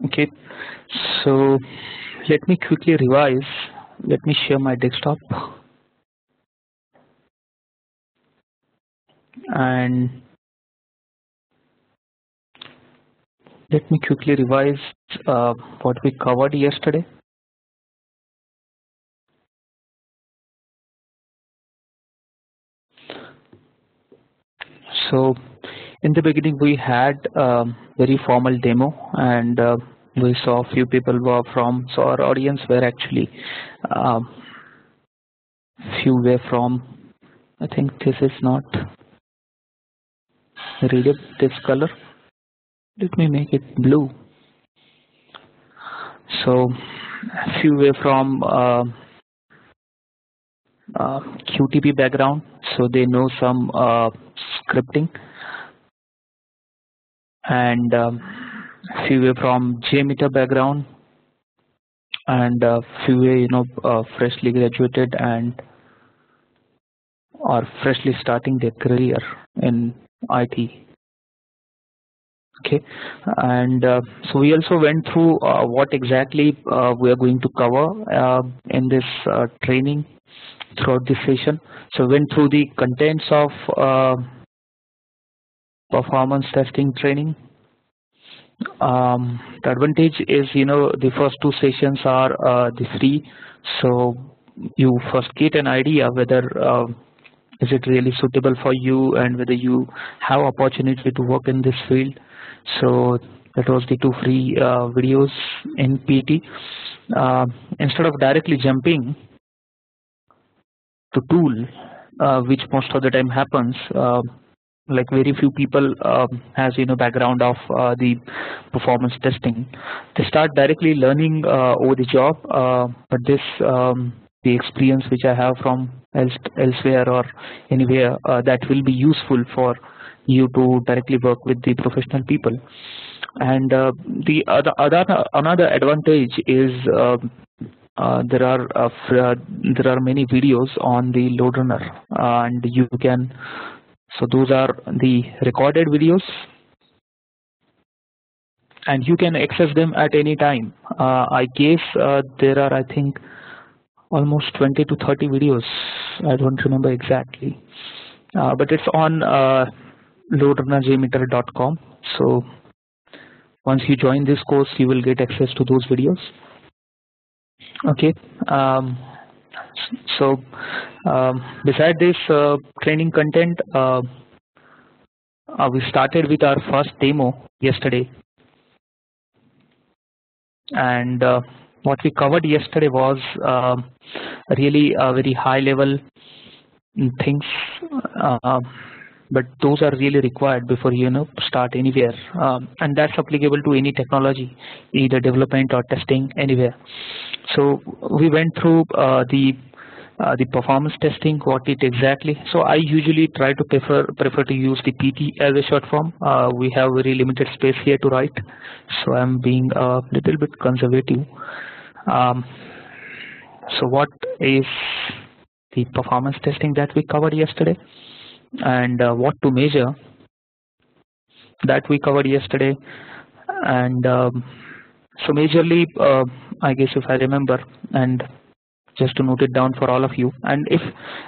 Okay, so let me quickly revise. Let me share my desktop and let me quickly revise what we covered yesterday. So in the beginning we had very formal demo, and we saw a few people were from, so our audience were actually um, few were from, I think this is not readable, this color. Let me make it blue. So few were from QTP background, so they know some scripting, and few were from JMeter background, and few were freshly graduated and or freshly starting their career in IT. Okay, and so we also went through what exactly we are going to cover in this training throughout this session. So went through the contents of performance testing training. The advantage is, the first two sessions are the free, so you first get an idea whether is it really suitable for you and whether you have opportunity to work in this field. So that was the two free videos in PT. Instead of directly jumping to tool, which most of the time happens, like very few people has background of the performance testing. They start directly learning over the job, but this the experience which I have from elsewhere or anywhere, that will be useful for you to directly work with the professional people. And the another advantage is there are many videos on the Loadrunner, and you can, so those are the recorded videos, and you can access them at any time. I guess there are, I think, almost 20 to 30 videos. I don't remember exactly, but it's on loadrunnerjmeter.com. So once you join this course, you will get access to those videos. Okay. So beside this training content, we started with our first demo yesterday, and what we covered yesterday was really very high level things, but those are really required before you start anywhere, and that's applicable to any technology, either development or testing, anywhere. So we went through the performance testing, what it exactly. So I usually try to prefer to use the PT as a short form. We have very limited space here to write, so I'm being a little bit conservative. So what is the performance testing that we covered yesterday, and what to measure, that we covered yesterday. And so majorly, I guess if I remember, and just to note it down for all of you, and if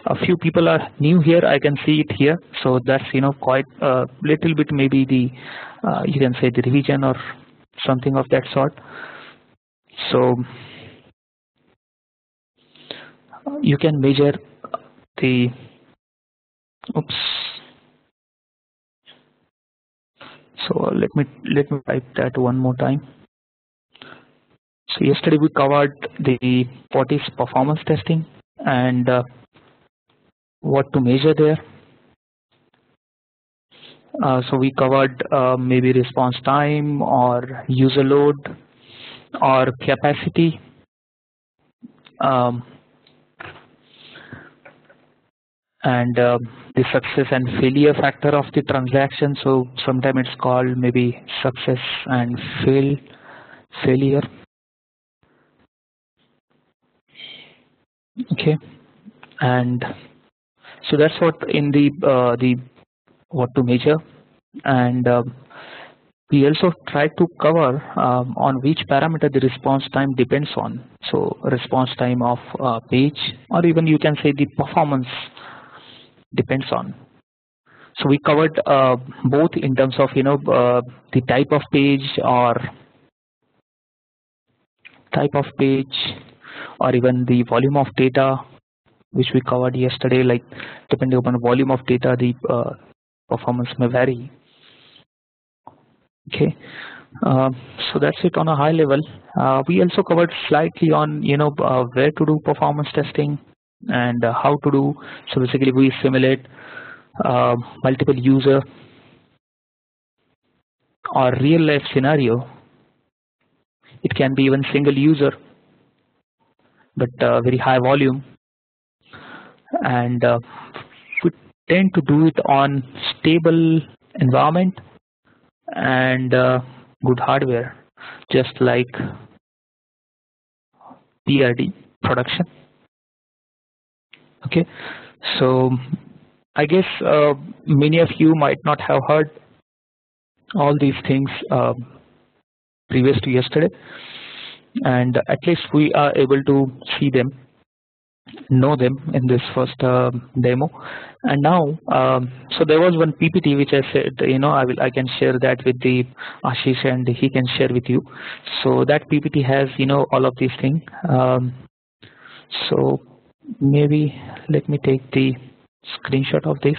a few people are new here, I can see it here, so that's quite a little bit, maybe the you can say the revision or something of that sort. So you can measure the so let me type that one more time. So yesterday we covered the what is performance testing and what to measure there. So we covered maybe response time or user load or capacity. And the success and failure factor of the transaction. So sometimes it's called maybe success and failure. Okay, and so that's what in the what to measure. And We also try to cover on which parameter the response time depends on. So response time of page, or even you can say the performance depends on. So we covered both in terms of the type of page or even the volume of data, which we covered yesterday. Like depending upon the volume of data, the performance may vary. Okay, so that's it on a high level. We also covered slightly on where to do performance testing and how to do. So basically, we simulate multiple user or real life scenario. It can be even single user, but very high volume, and we tend to do it on stable environment and good hardware, just like PRD production. Okay, so I guess many of you might not have heard all these things previous to yesterday, and at least we are able to see them, know them in this first demo. And now so there was one PPT which I said I can share that with the Ashish, and he can share with you. So that PPT has all of these things. So maybe let me take the screenshot of this,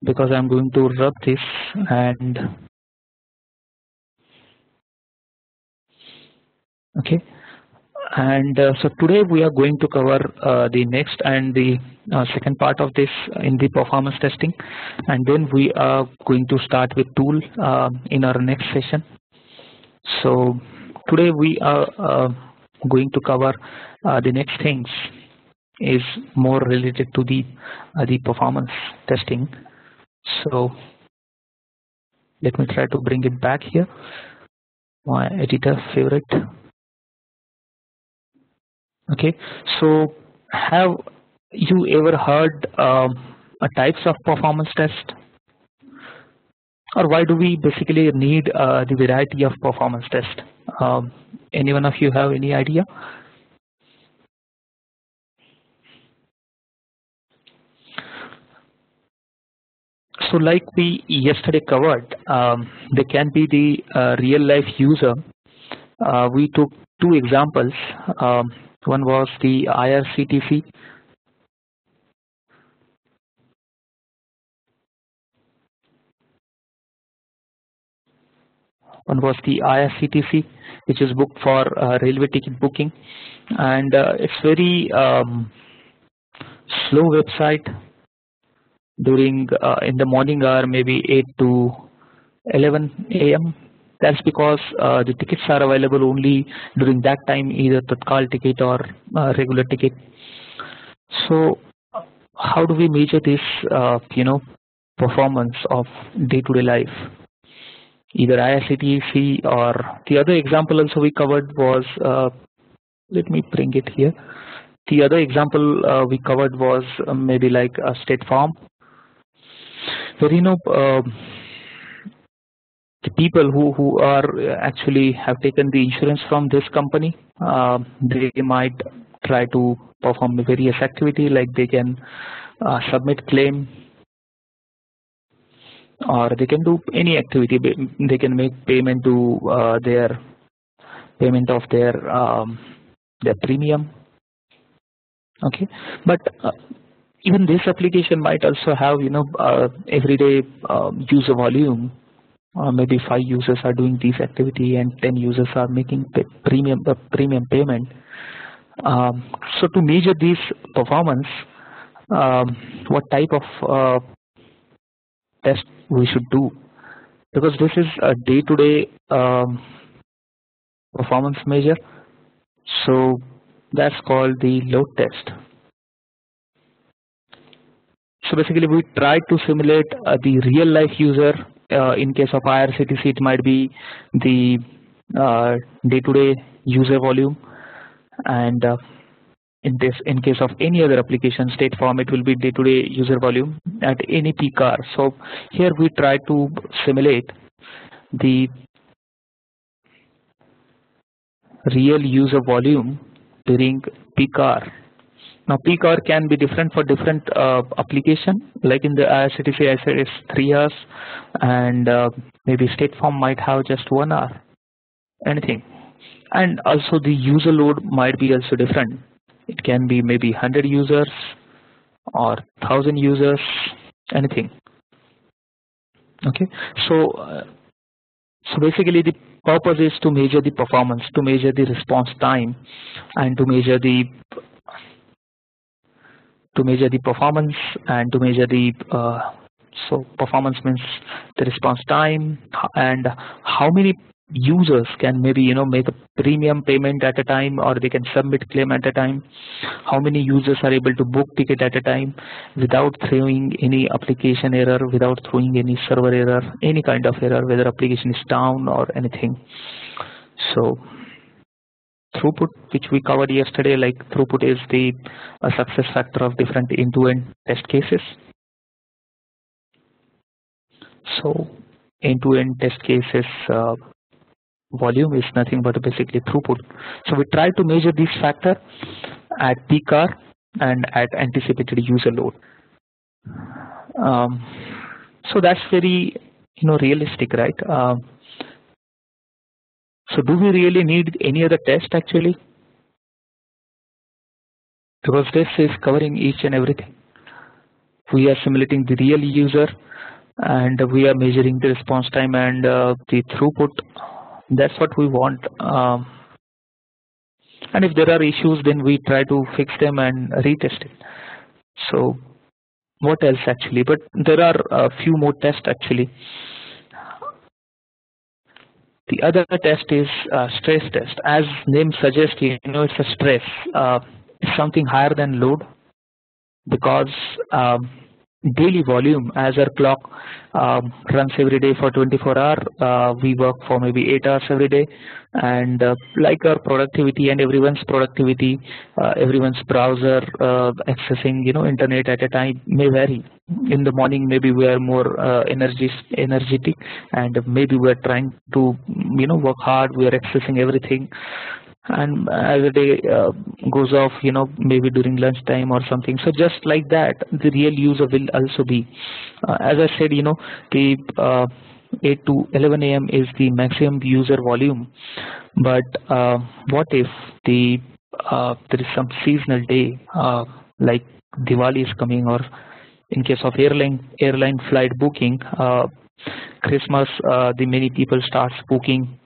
because I'm going to rub this. And okay, and so today we are going to cover the next and the second part of this in the performance testing, and then we are going to start with tool in our next session. So today we are going to cover the next things is more related to the performance testing. So let me try to bring it back here, my editor favorite. Okay, so have you ever heard types of performance test, or why do we basically need the variety of performance test? Any one of you have any idea? So like we yesterday covered, there can be the real life user. We took two examples. One was the IRCTC. One was the IRCTC, which is booked for railway ticket booking, and it's very slow website during in the morning hour, maybe 8 to 11 a.m. That's because the tickets are available only during that time, either Tatkal ticket or regular ticket. So how do we measure this performance of day-to-day life? Either IRCTC, or the other example also we covered was let me bring it here. The other example we covered was maybe like a State Farm, where the people who are actually have taken the insurance from this company, they might try to perform various activity, like they can submit claim, or they can do any activity. They can make payment to their premium. Okay, but even this application might also have everyday user volume. Maybe 5 users are doing this activity and 10 users are making premium payment. So to measure this performance, what type of test we should do? Because this is a day-to-day performance measure, so that's called the load test. So basically, we try to simulate the real-life user. In case of IRCTC, it might be the day-to-day user volume, and in case of any other application, State Farm, it will be day-to-day user volume at any peak hour. So here we try to simulate the real user volume during peak hour. Now peak hour can be different for different application. Like in the IRCTC, I said it's 3 hours, and maybe State Farm might have just 1 hour. Anything. And also the user load might be also different. It can be maybe 100 users or 1,000 users, anything. Okay, so basically the purpose is to measure the performance, to measure the response time, and to measure the performance, and to measure the so performance means the response time, and how many users can maybe make a premium payment at a time, or they can submit claim at a time. How many users are able to book ticket at a time without throwing any application error, without throwing any server error, any kind of error, whether application is down or anything. So throughput, which we covered yesterday, like throughput is the success factor of different end-to-end test cases. So end-to-end test cases volume is nothing but basically throughput. So we try to measure this factor at peak hour and at anticipated user load. So that's very realistic, right? So do we really need any other test actually? Because this is covering each and everything. We are simulating the real user, and we are measuring the response time and the throughput. That's what we want. And if there are issues, then we try to fix them and retest it. So what else actually? But there are a few more tests actually. The other test is stress test. As name suggests, it's a stress. It's something higher than load, because daily volume, as our clock runs every day for 24 hours, we work for maybe 8 hours every day, and like our productivity and everyone's productivity, everyone's browser accessing internet at a time may vary. In the morning maybe we are more energetic, and maybe we are trying to work hard, we are accessing everything. And as the day goes off, maybe during lunchtime or something. So just like that, the real user will also be. As I said, the 8 to 11 a.m. is the maximum user volume. But what if there is some seasonal day, like Diwali is coming, or in case of airline flight booking, Christmas, the many people starts booking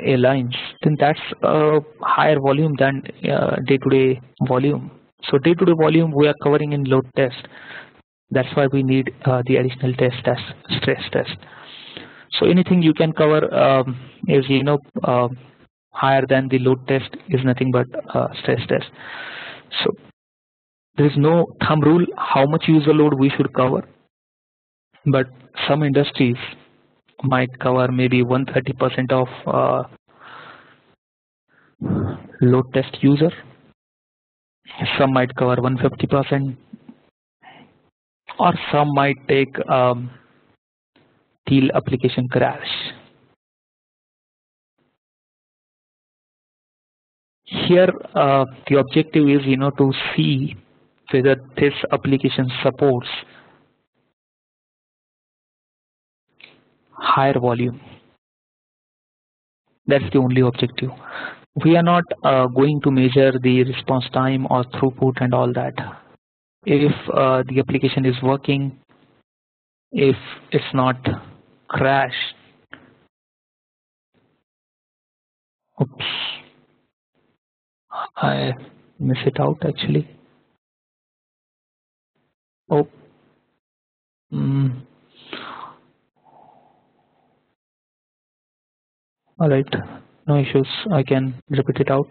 airlines, then that's a higher volume than day-to-day volume. So day-to-day volume we are covering in load test. That's why we need the additional test as stress test. So anything you can cover is higher than the load test is nothing but stress test. So there is no thumb rule how much user load we should cover, but some industries might cover maybe 130% of load test user. Some might cover 150%, or some might take till application crash. Here the objective is to see whether this application supports higher volume. That's the only objective. We are not going to measure the response time or throughput and all that. If the application is working, if it's not crashed. Oops, I miss it out actually. Oh. All right, no issues. I can repeat it out.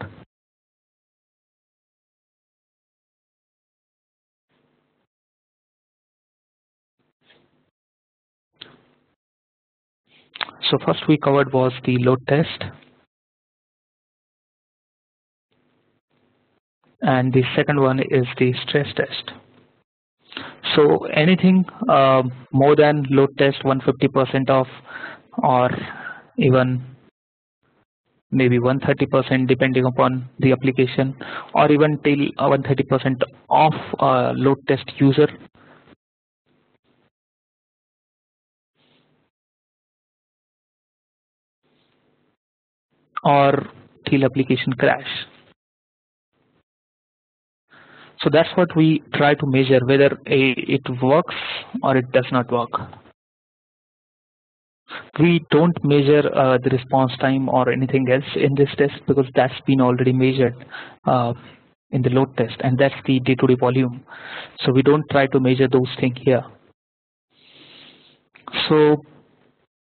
So first we covered was the load test, and the second one is the stress test. So anything more than load test, 150% of or even maybe 130% depending upon the application, or even till 130% of load test user, or till application crash. So that's what we try to measure, whether it works or it does not work. We don't measure the response time or anything else in this test because that's been already measured in the load test, and that's the day-to-day volume. So we don't try to measure those things here. So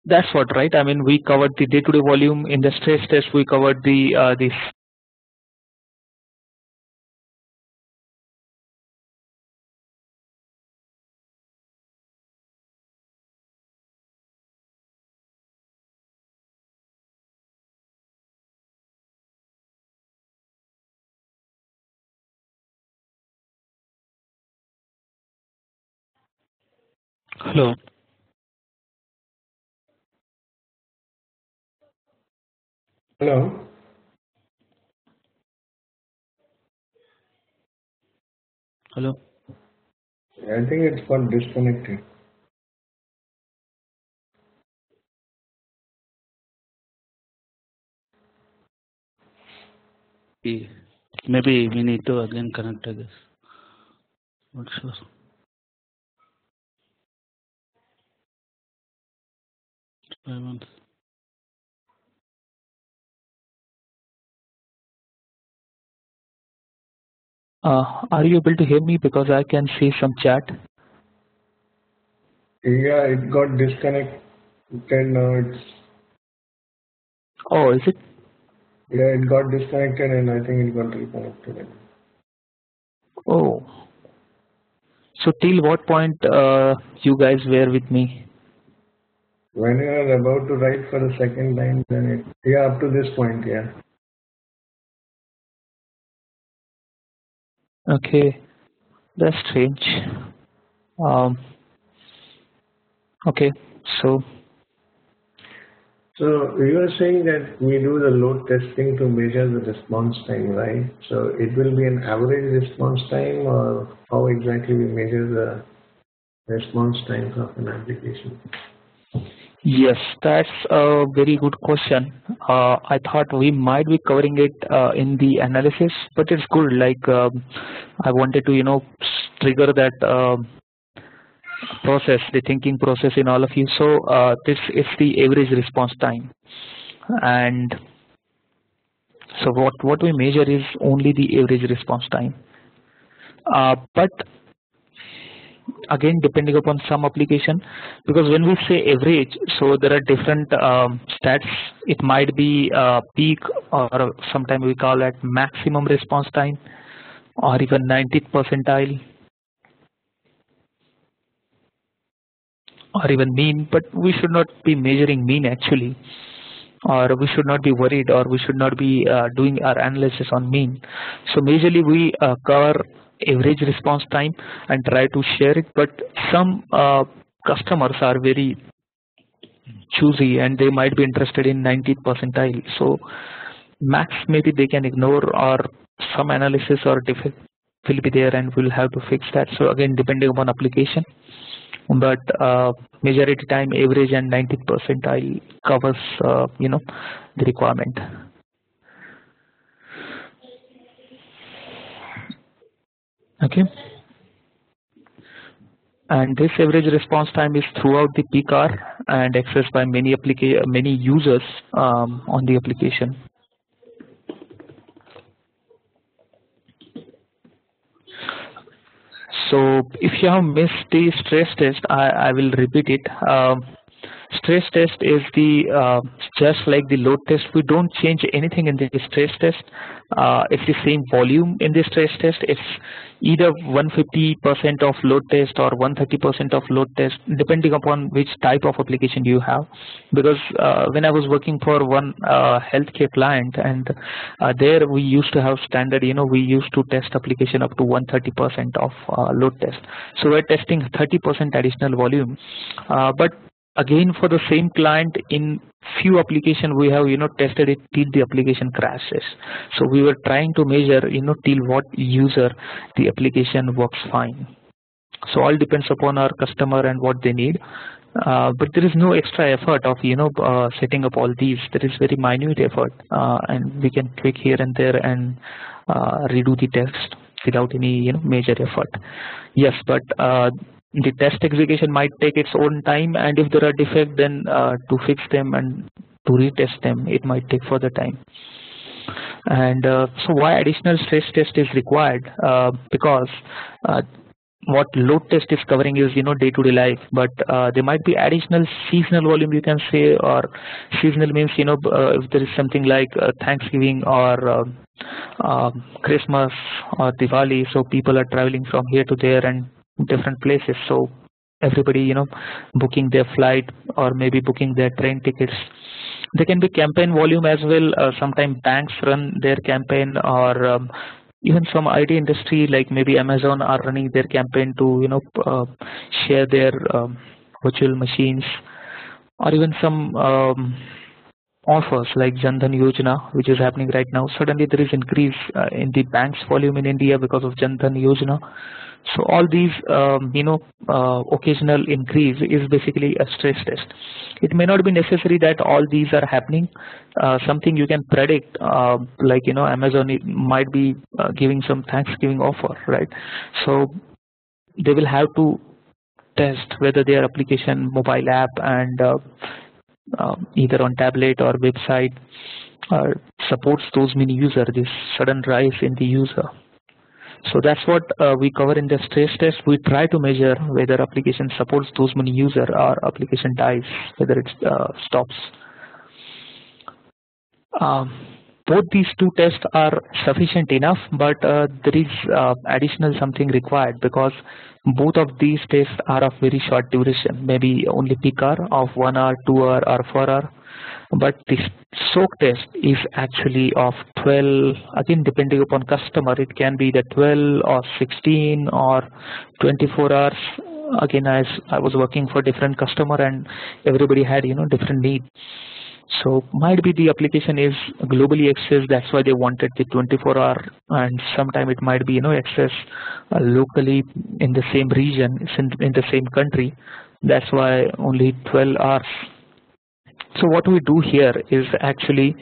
that's what, right? I mean, we covered the day-to-day volume in the stress test. We covered the this. Hello. Hello. Hello. I think it's got disconnected. Maybe we need to again connect, I guess. Not sure. Are you able to hear me? Because I can see some chat. Yeah, it got disconnected. Now it's. Oh, is it? Yeah, it got disconnected and I think it got reconnected. Oh. So till what point you guys were with me? When you are about to write for the second time, then it. Yeah, up to this point, yeah. Okay, that's strange. Okay, so. So you were saying that we do the load testing to measure the response time, right? So it will be an average response time, or how exactly we measure the response times of an application? Yes, that's a very good question. I thought we might be covering it in the analysis, but it's good. Like I wanted to, trigger that process, the thinking process in all of you. So this is the average response time, and so what we measure is only the average response time. But again, depending upon some application, because when we say average, so there are different stats. It might be peak, or sometimes we call it maximum response time, or even 90th percentile, or even mean. But we should not be measuring mean actually, or we should not be worried, or we should not be doing our analysis on mean. So majorly we cover average response time and try to share it, but some customers are very choosy and they might be interested in 90th percentile. So max maybe they can ignore, or some analysis or defect will be there and we'll have to fix that. So again, depending upon application, but majority time average and 90th percentile covers the requirement. Okay, and this average response time is throughout the peak hour and accessed by many users on the application. So if you have missed the stress test, I will repeat it. Stress test is the just like the load test. We don't change anything in the stress test. It's the same volume in the stress test. It's either 150% of load test or 130% of load test, depending upon which type of application you have. Because when I was working for one healthcare client, and there we used to have standard, we used to test application up to 130% of load test. So we're testing 30% additional volume, but again for the same client in few application we have tested it till the application crashes. So we were trying to measure till what user the application works fine. So all depends upon our customer and what they need. But there is no extra effort of setting up all these. There is very minute effort, and we can click here and there and redo the text without any major effort. Yes, but the test execution might take its own time, and if there are defects, then to fix them and to retest them, it might take further time. And so why additional stress test is required? Because what load test is covering is day-to-day life, but there might be additional seasonal volume, you can say, or seasonal means if there is something like Thanksgiving or Christmas or Diwali, so people are traveling from here to there and different places, so everybody booking their flight or maybe booking their train tickets. There can be campaign volume as well. Sometimes banks run their campaign, or even some IT industry like maybe Amazon are running their campaign to share their virtual machines, or even some offers like Jan Dhan Yojana, which is happening right now. Suddenly there is increase in the bank's volume in India because of Jan Dhan Yojana. So all these occasional increase is basically a stress test. It may not be necessary that all these are happening. Something you can predict, like Amazon might be giving some Thanksgiving offer, right? So they will have to test whether their application, mobile app, and either on tablet or website supports those many users. This sudden rise in the user. So that's what we cover in the stress test. We try to measure whether application supports those many users or application dies, whether it stops. Both these two tests are sufficient enough, but there is additional something required, because both of these tests are of very short duration, maybe only peak hour of 1 hour, 2 hour, or 4 hour. But this soak test is actually of 12, again depending upon customer, it can be the 12 or 16 or 24 hours. Again, as I was working for different customer and everybody had different need. So might be the application is globally accessed, that's why they wanted the 24-hour, and sometime it might be access locally in the same region, in the same country, that's why only 12 hours. So what we do here is actually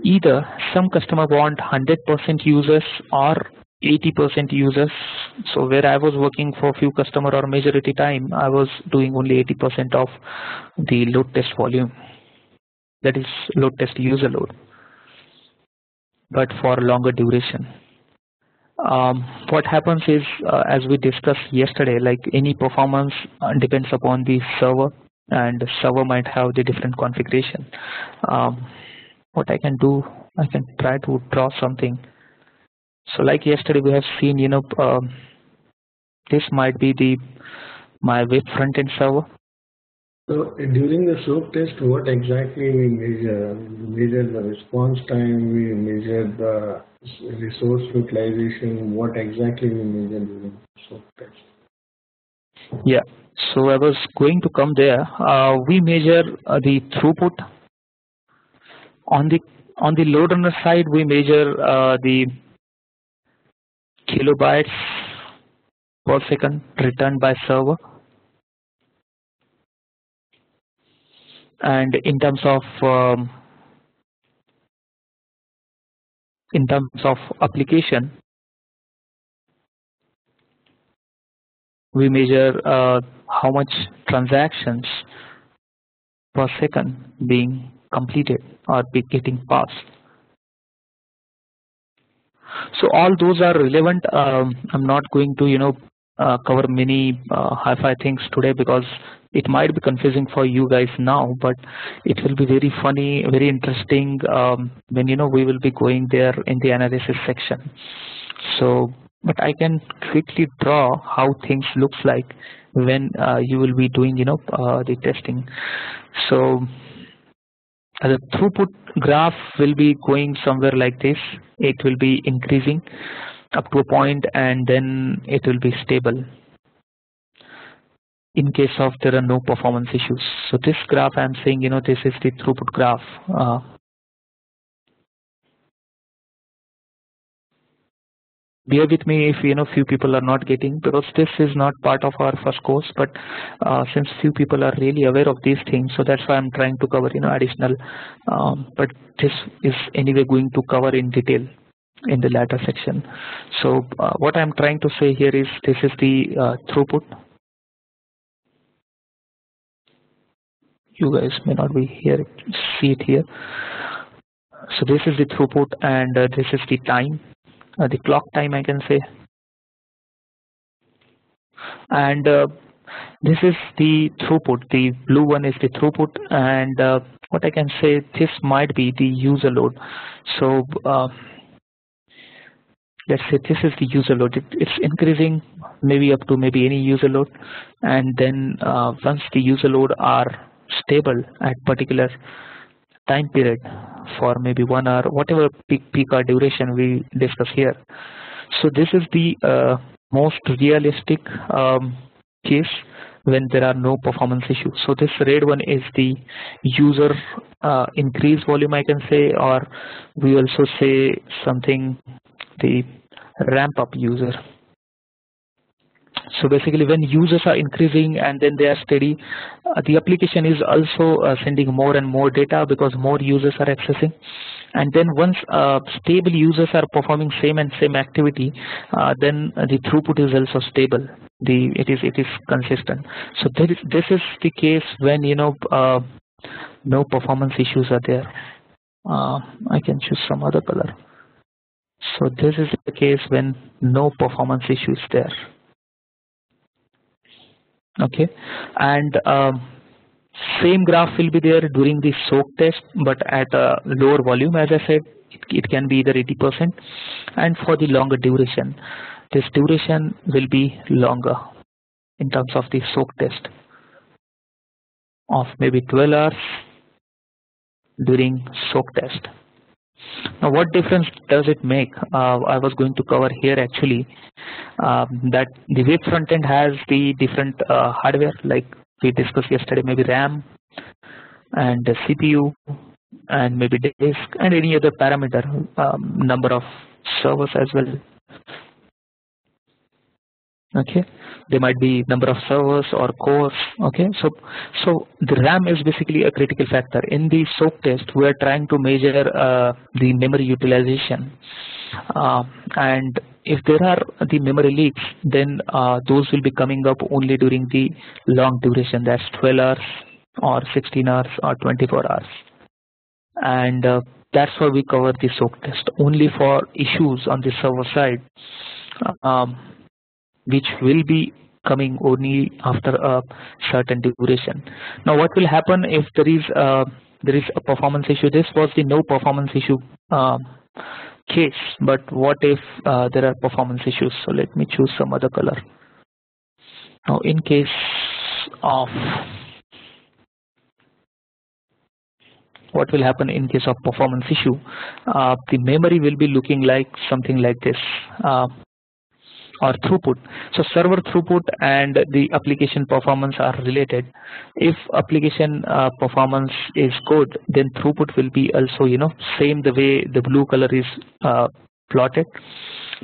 either some customer want 100% users or 80% users. So where I was working for few customer or majority time, I was doing only 80% of the load test volume. That is load test user load, but for longer duration. What happens is, as we discussed yesterday, like any performance depends upon the server, and the server might have the different configuration. What I can do, I can try to draw something. So like yesterday we have seen, this might be my web front-end server. So during the soak test, what exactly we measure? We measure the response time, we measure the resource utilization. What exactly we measure during the soak test? Yeah, so I was going to come there. We measure the throughput. On the Loadrunner side, we measure the kilobytes per second returned by server. And in terms of application, we measure how much transactions per second being completed or be getting passed. So all those are relevant. I'm not going to cover many hi-fi things today, because it might be confusing for you guys now, but it will be very funny, very interesting when we will be going there in the analysis section. So, but I can quickly draw how things looks like when you will be doing the testing. So the throughput graph will be going somewhere like this. It will be increasing up to a point, and then it will be stable. in case of there are no performance issues. So this graph I'm saying, this is the throughput graph. Bear with me if few people are not getting, because this is not part of our first course, but since few people are really aware of these things, so that's why I'm trying to cover additional, but this is anyway going to cover in detail in the latter section. So what I'm trying to say here is this is the throughput. You guys may not be here, see it here. So this is the throughput, and this is the time, the clock time I can say, and this is the throughput. The blue one is the throughput, and what I can say, this might be the user load. So let's say this is the user load. It's increasing maybe up to maybe any user load, and then once the user load are stable at particular time period for maybe 1 hour, whatever peak hour duration we discuss here. So this is the most realistic case when there are no performance issues. So this red one is the user increase volume I can say, or we also say something the ramp up user. So basically when users are increasing and then they are steady, the application is also sending more and more data because more users are accessing. And then once stable users are performing same activity, then the throughput is also stable. It is consistent. So this is the case when no performance issues are there. I can choose some other color. So this is the case when no performance issue is there. Okay, and same graph will be there during the soak test, but at a lower volume. As I said, it can be either 80%, and for the longer duration, this duration will be longer in terms of the soak test of maybe 12 hours during soak test. Now what difference does it make? I was going to cover here actually that the web front end has the different hardware like we discussed yesterday, maybe RAM and the CPU and maybe disk and any other parameter, number of servers as well. Okay, there might be number of servers or cores. Okay, so the RAM is basically a critical factor in the soak test. We are trying to measure the memory utilization, and if there are the memory leaks, then those will be coming up only during the long duration, that's 12 hours or 16 hours or 24 hours, and that's why we cover the soak test only for issues on the server side, which will be coming only after a certain duration. Now what will happen if there is a performance issue? This was the no performance issue case, but what if there are performance issues? So let me choose some other color. Now in case of what will happen in case of performance issue, the memory will be looking like something like this, or throughput. So server throughput and the application performance are related. If application performance is good, then throughput will be also same the way the blue color is plotted.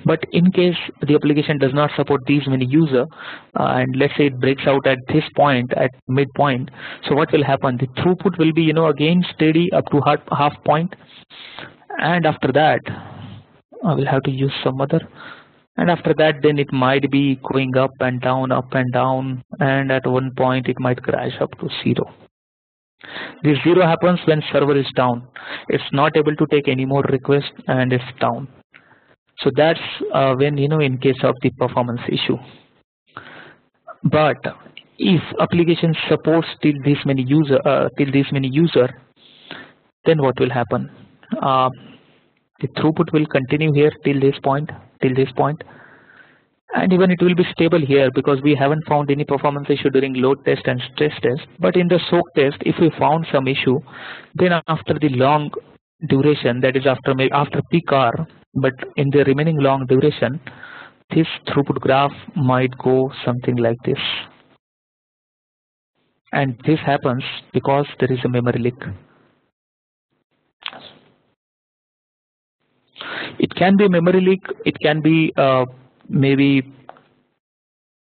But in case the application does not support these many users, and let's say it breaks out at this point, at midpoint, so what will happen? The throughput will be again steady up to half point, and after that I will have to use some other. And after that, then it might be going up and down, and at one point it might crash up to 0. This 0 happens when server is down. It's not able to take any more requests and it's down. So that's when in case of the performance issue. But if application supports till this many user, then what will happen? The throughput will continue here till this point, and even it will be stable here because we haven't found any performance issue during load test and stress test. But in the soak test, if we found some issue, then after the long duration, that is after peak hour, but in the remaining long duration, this throughput graph might go something like this. and this happens because there is a memory leak. It can be memory leak, it can be maybe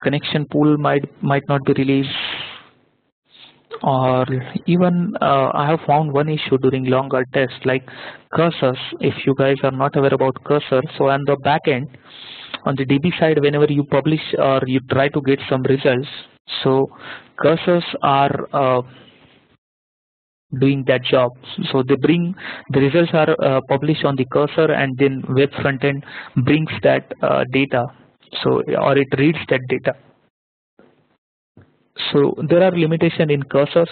connection pool might not be released, or even I have found one issue during longer tests like cursors. If you guys are not aware about cursor, so on the back end, on the DB side, whenever you publish or you try to get some results, so cursors are doing that job. So they bring the results are published on the cursor, and then web front end brings that data, so or it reads that data. So there are limitations in cursors,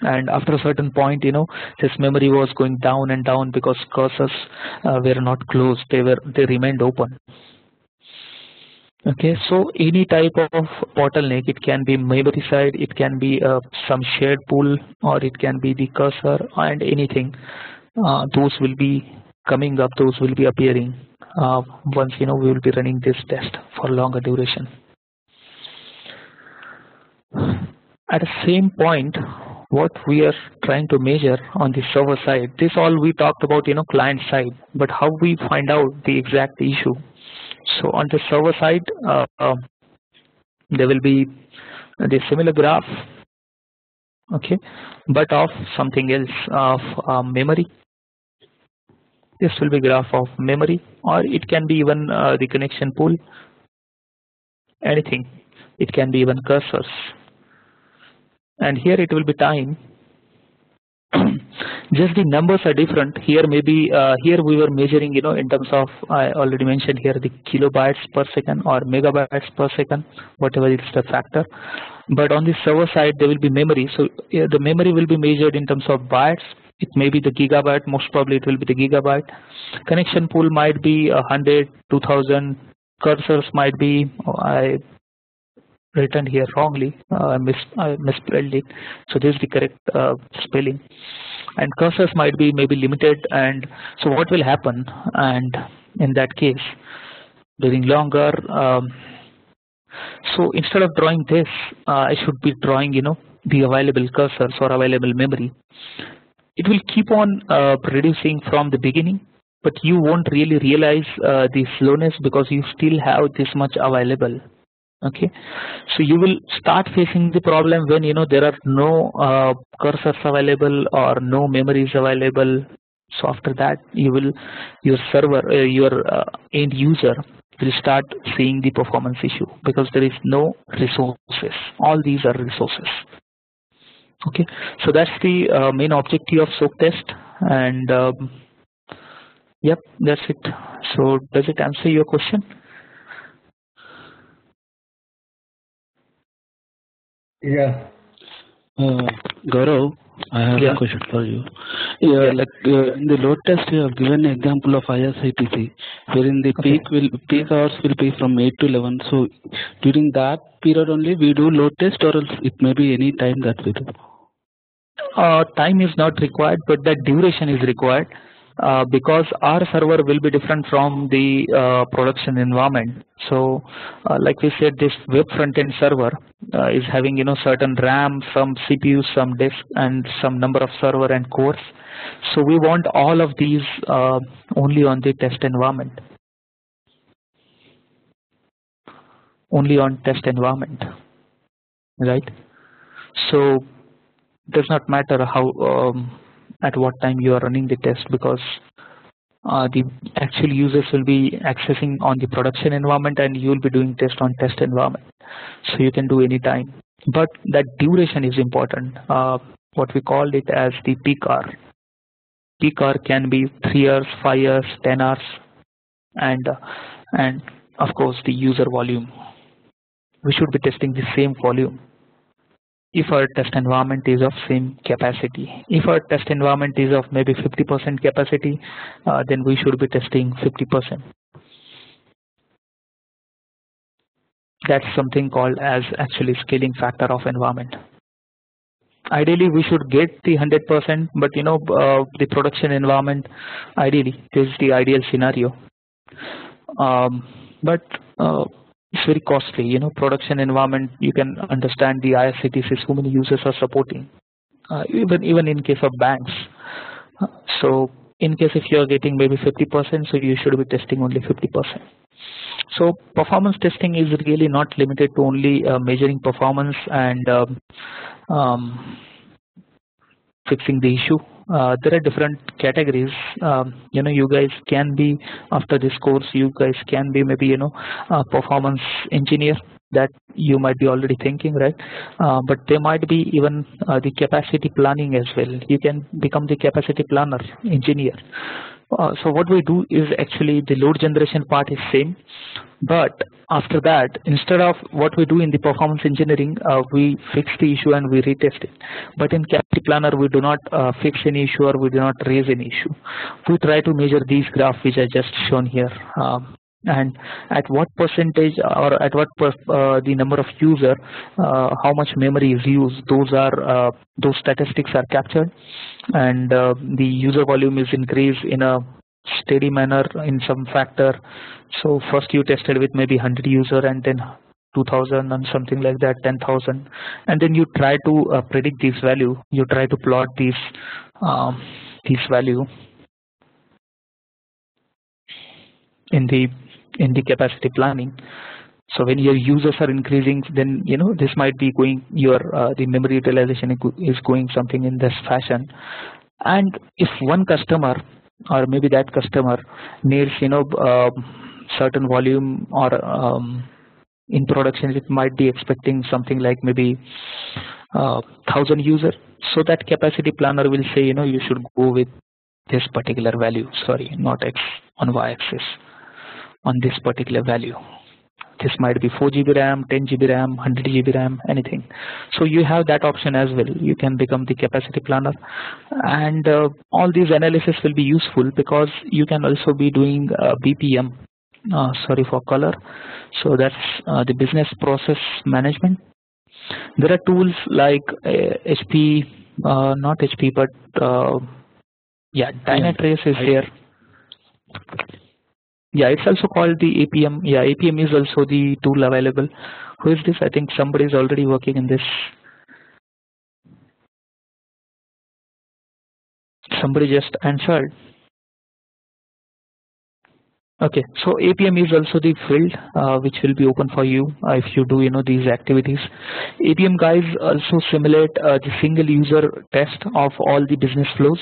and after a certain point, this memory was going down and down because cursors were not closed; they remained open. Okay, so any type of bottleneck, it can be memory side, it can be some shared pool, or it can be the cursor and anything. Those will be coming up, those will be appearing once we will be running this test for longer duration. At the same point, what we are trying to measure on the server side, this all we talked about, client side, but how we find out the exact issue. So on the server side, there will be the similar graph, okay, but of something else, of memory. This will be graph of memory, or it can be even the connection pool, anything. It can be even cursors. And here it will be time. Just the numbers are different. Here maybe here we were measuring, in terms of, I already mentioned here, the kilobytes per second or megabytes per second, whatever is the factor. But on the server side, there will be memory. So the memory will be measured in terms of bytes. It may be the gigabyte. Most probably it will be the gigabyte. Connection pool might be 100, 2000. Cursors might be, I written here wrongly. I misspelled it. So this is the correct spelling. And cursors might be maybe limited. And so what will happen? And in that case, during longer, so instead of drawing this, I should be drawing, the available cursors or available memory. It will keep on reducing from the beginning, but you won't really realize the slowness because you still have this much available. Okay, so you will start facing the problem when there are no cursors available or no memories available. So after that, your server, your end user will start seeing the performance issue because there is no resources. All these are resources. Okay, so that's the main objective of soak test, and yep, that's it. So does it answer your question? Yeah. Gaurav, I have a question for you. Yeah, like in the load test, you have given an example of ISITC, wherein the peak hours will be from 8 to 11. So during that period only we do load test, or else it may be any time that we do. Time is not required, but that duration is required. Because our server will be different from the production environment. So like we said, this web front-end server is having certain RAM, some CPU, some disk, and some number of server and cores. So we want all of these only on the test environment. Only on test environment, right? So it does not matter how at what time you are running the test, because the actual users will be accessing on the production environment and you will be doing test on test environment. So you can do any time, but that duration is important. What we call it as the peak hour. Peak hour can be 3 hours, 5 hours, 10 hours, and of course the user volume. We should be testing the same volume. If our test environment is of same capacity, if our test environment is of maybe 50% capacity, then we should be testing 50%. That's something called as actually scaling factor of environment. Ideally, we should get the 100%, but the production environment, ideally, this is the ideal scenario. But it's very costly. Production environment, you can understand the IRCTC, so many users are supporting. Even in case of banks. So in case if you are getting maybe 50%, so you should be testing only 50%. So performance testing is really not limited to only measuring performance and fixing the issue. There are different categories. You guys can be, after this course, you guys can be maybe performance engineer, that you might be already thinking, right? But there might be even the capacity planning as well. You can become the capacity planner engineer. So what we do is actually the load generation part is same, but after that, instead of what we do in the performance engineering, we fix the issue and we retest it. But in capacity planner, we do not fix any issue or we do not raise any issue. We try to measure these graphs which I just shown here. And at what percentage or at what the number of user, how much memory is used, those statistics are captured, and the user volume is increased in a steady manner in some factor. So first you tested with maybe 100 user and then 2000 and something like that, 10,000, and then you try to predict this value. You try to plot this value in the capacity planning. So when your users are increasing, then this might be going the memory utilization is going something in this fashion. And if one customer or maybe that customer needs certain volume, or in production it might be expecting something like maybe 1,000 user, so that capacity planner will say you should go with this particular value, sorry, not X on Y axis, on this particular value. This might be 4 GB RAM, 10 GB RAM, 100 GB RAM, anything. So you have that option as well. You can become the capacity planner, and all these analysis will be useful because you can also be doing BPM. Sorry for color. So that's the business process management. There are tools like HP, not HP, but yeah, Dynatrace is there. Yeah, it's also called the APM. Yeah, APM is also the tool available. Who is this? I think somebody is already working in this. Somebody just answered. Okay, so APM is also the field which will be open for you if you do these activities. APM guys also simulate the single user test of all the business flows,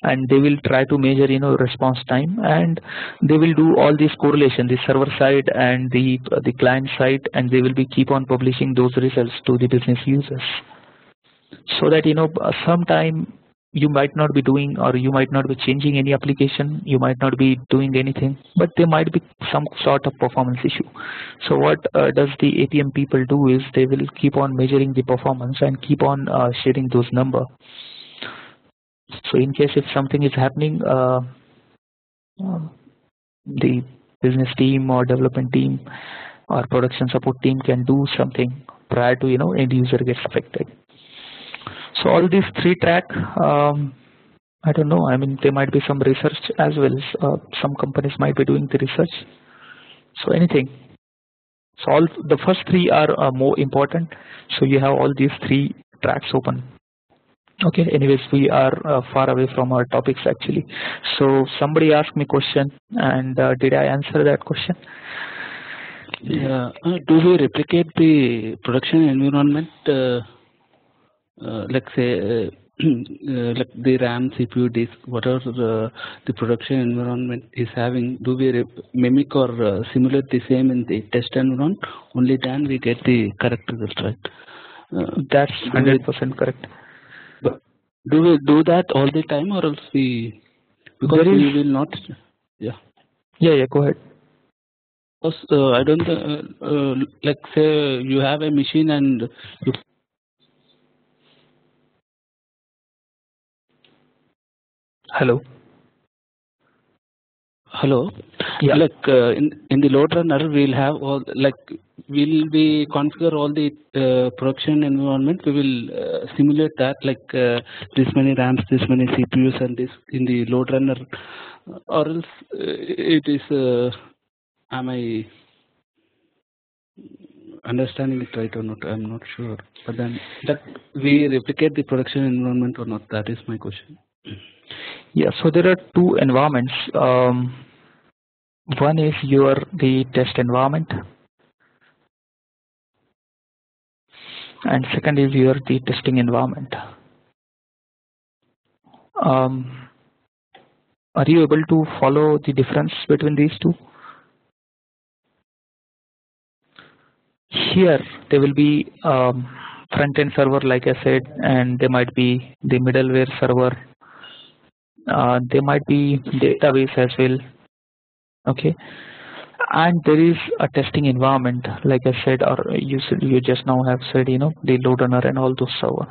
and they will try to measure response time, and they will do all this correlation, the server side and the client side, and they will be keep on publishing those results to the business users, so that sometime you might not be doing, or you might not be changing any application, you might not be doing anything, but there might be some sort of performance issue. So what does the APM people do is they will keep on measuring the performance and keep on sharing those numbers. So in case if something is happening, the business team or development team or production support team can do something prior to end user gets affected. So all these three track, I don't know. I mean, there might be some research as well. Some companies might be doing the research. So anything. So all the first three are more important. So you have all these three tracks open. Okay. Anyways, we are far away from our topics actually. So somebody asked me a question, and did I answer that question? Yeah. Do we replicate the production environment? Like say, like the RAM, CPU, disk, whatever the production environment is having, do we mimic or simulate the same in the test environment? Only then we get the correct result, right? That's 100% correct. But do we do that all the time, or else we, because we will not? Yeah. Yeah. Go ahead. Because I don't like say you have a machine and you. Hello. Yeah. Like in the Loadrunner, we'll have all, like we'll be configure all the production environment. We will simulate that, like this many RAMs, this many CPUs, and this in the Loadrunner, or else it is. Am I understanding it right or not, I'm not sure. But then that we replicate the production environment or not, that is my question. Yeah, so there are two environments. One is the test environment, and second is the testing environment. Are you able to follow the difference between these two? Here there will be front-end server, like I said, and there might be the middleware server. There might be database as well. Okay, and there is a testing environment, like I said, or you just now have said, the Loadrunner and all those server.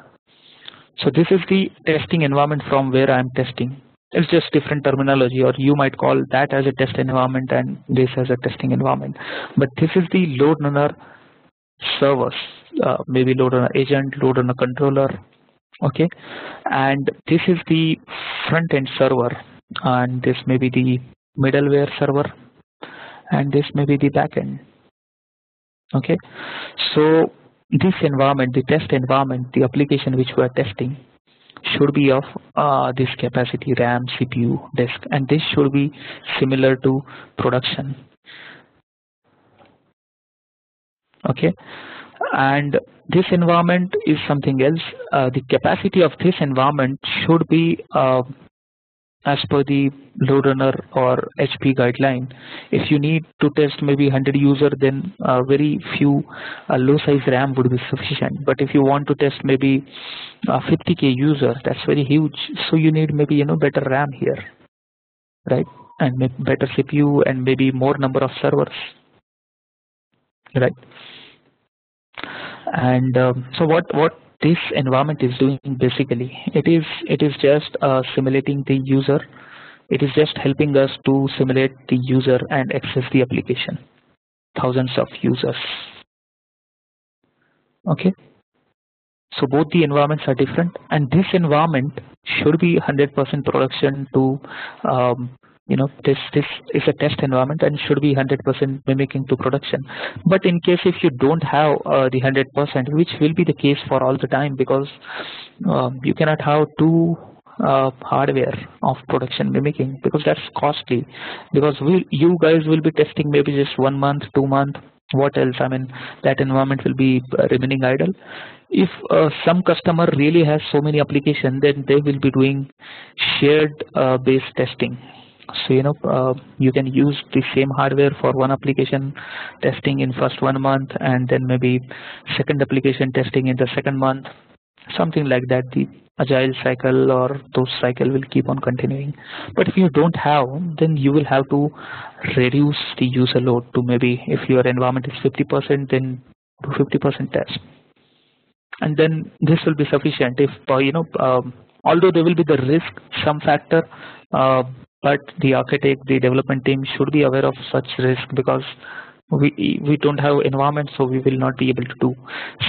So this is the testing environment from where I'm testing. It's just different terminology, or you might call that as a test environment and this as a testing environment. But this is the Loadrunner servers, maybe Loadrunner agent, Loadrunner controller. Okay, and this is the front end server, and this may be the middleware server, and this may be the backend. Okay, so this environment, the test environment, the application which we are testing, should be of this capacity, RAM, CPU, disk, and this should be similar to production. Okay, and this environment is something else. The capacity of this environment should be as per the Loadrunner or HP guideline. If you need to test maybe 100 user, then very few low size RAM would be sufficient. But if you want to test maybe 50K user, that's very huge. So you need maybe better RAM here, right? And better CPU and maybe more number of servers, right? And so what this environment is doing basically, it is just simulating the user. It is just helping us to simulate the user and access the application. Thousands of users. Okay. So both the environments are different, and this environment should be 100% production to this is a test environment and should be 100% mimicking to production. But in case if you don't have the 100%, which will be the case for all the time, because you cannot have two hardware of production mimicking, because that's costly, because you guys will be testing maybe just 1 month, 2 months. What else? I mean, that environment will be remaining idle. If some customer really has so many applications, then they will be doing shared based testing. So you can use the same hardware for one application testing in first 1 month, and then maybe second application testing in the second month, something like that. The agile cycle or those cycle will keep on continuing. But if you don't have, then you will have to reduce the user load to maybe, if your environment is 50%, then do 50% test, and then this will be sufficient. If although there will be the risk, some factor, but the architect, the development team should be aware of such risk, because we don't have environment, so we will not be able to do.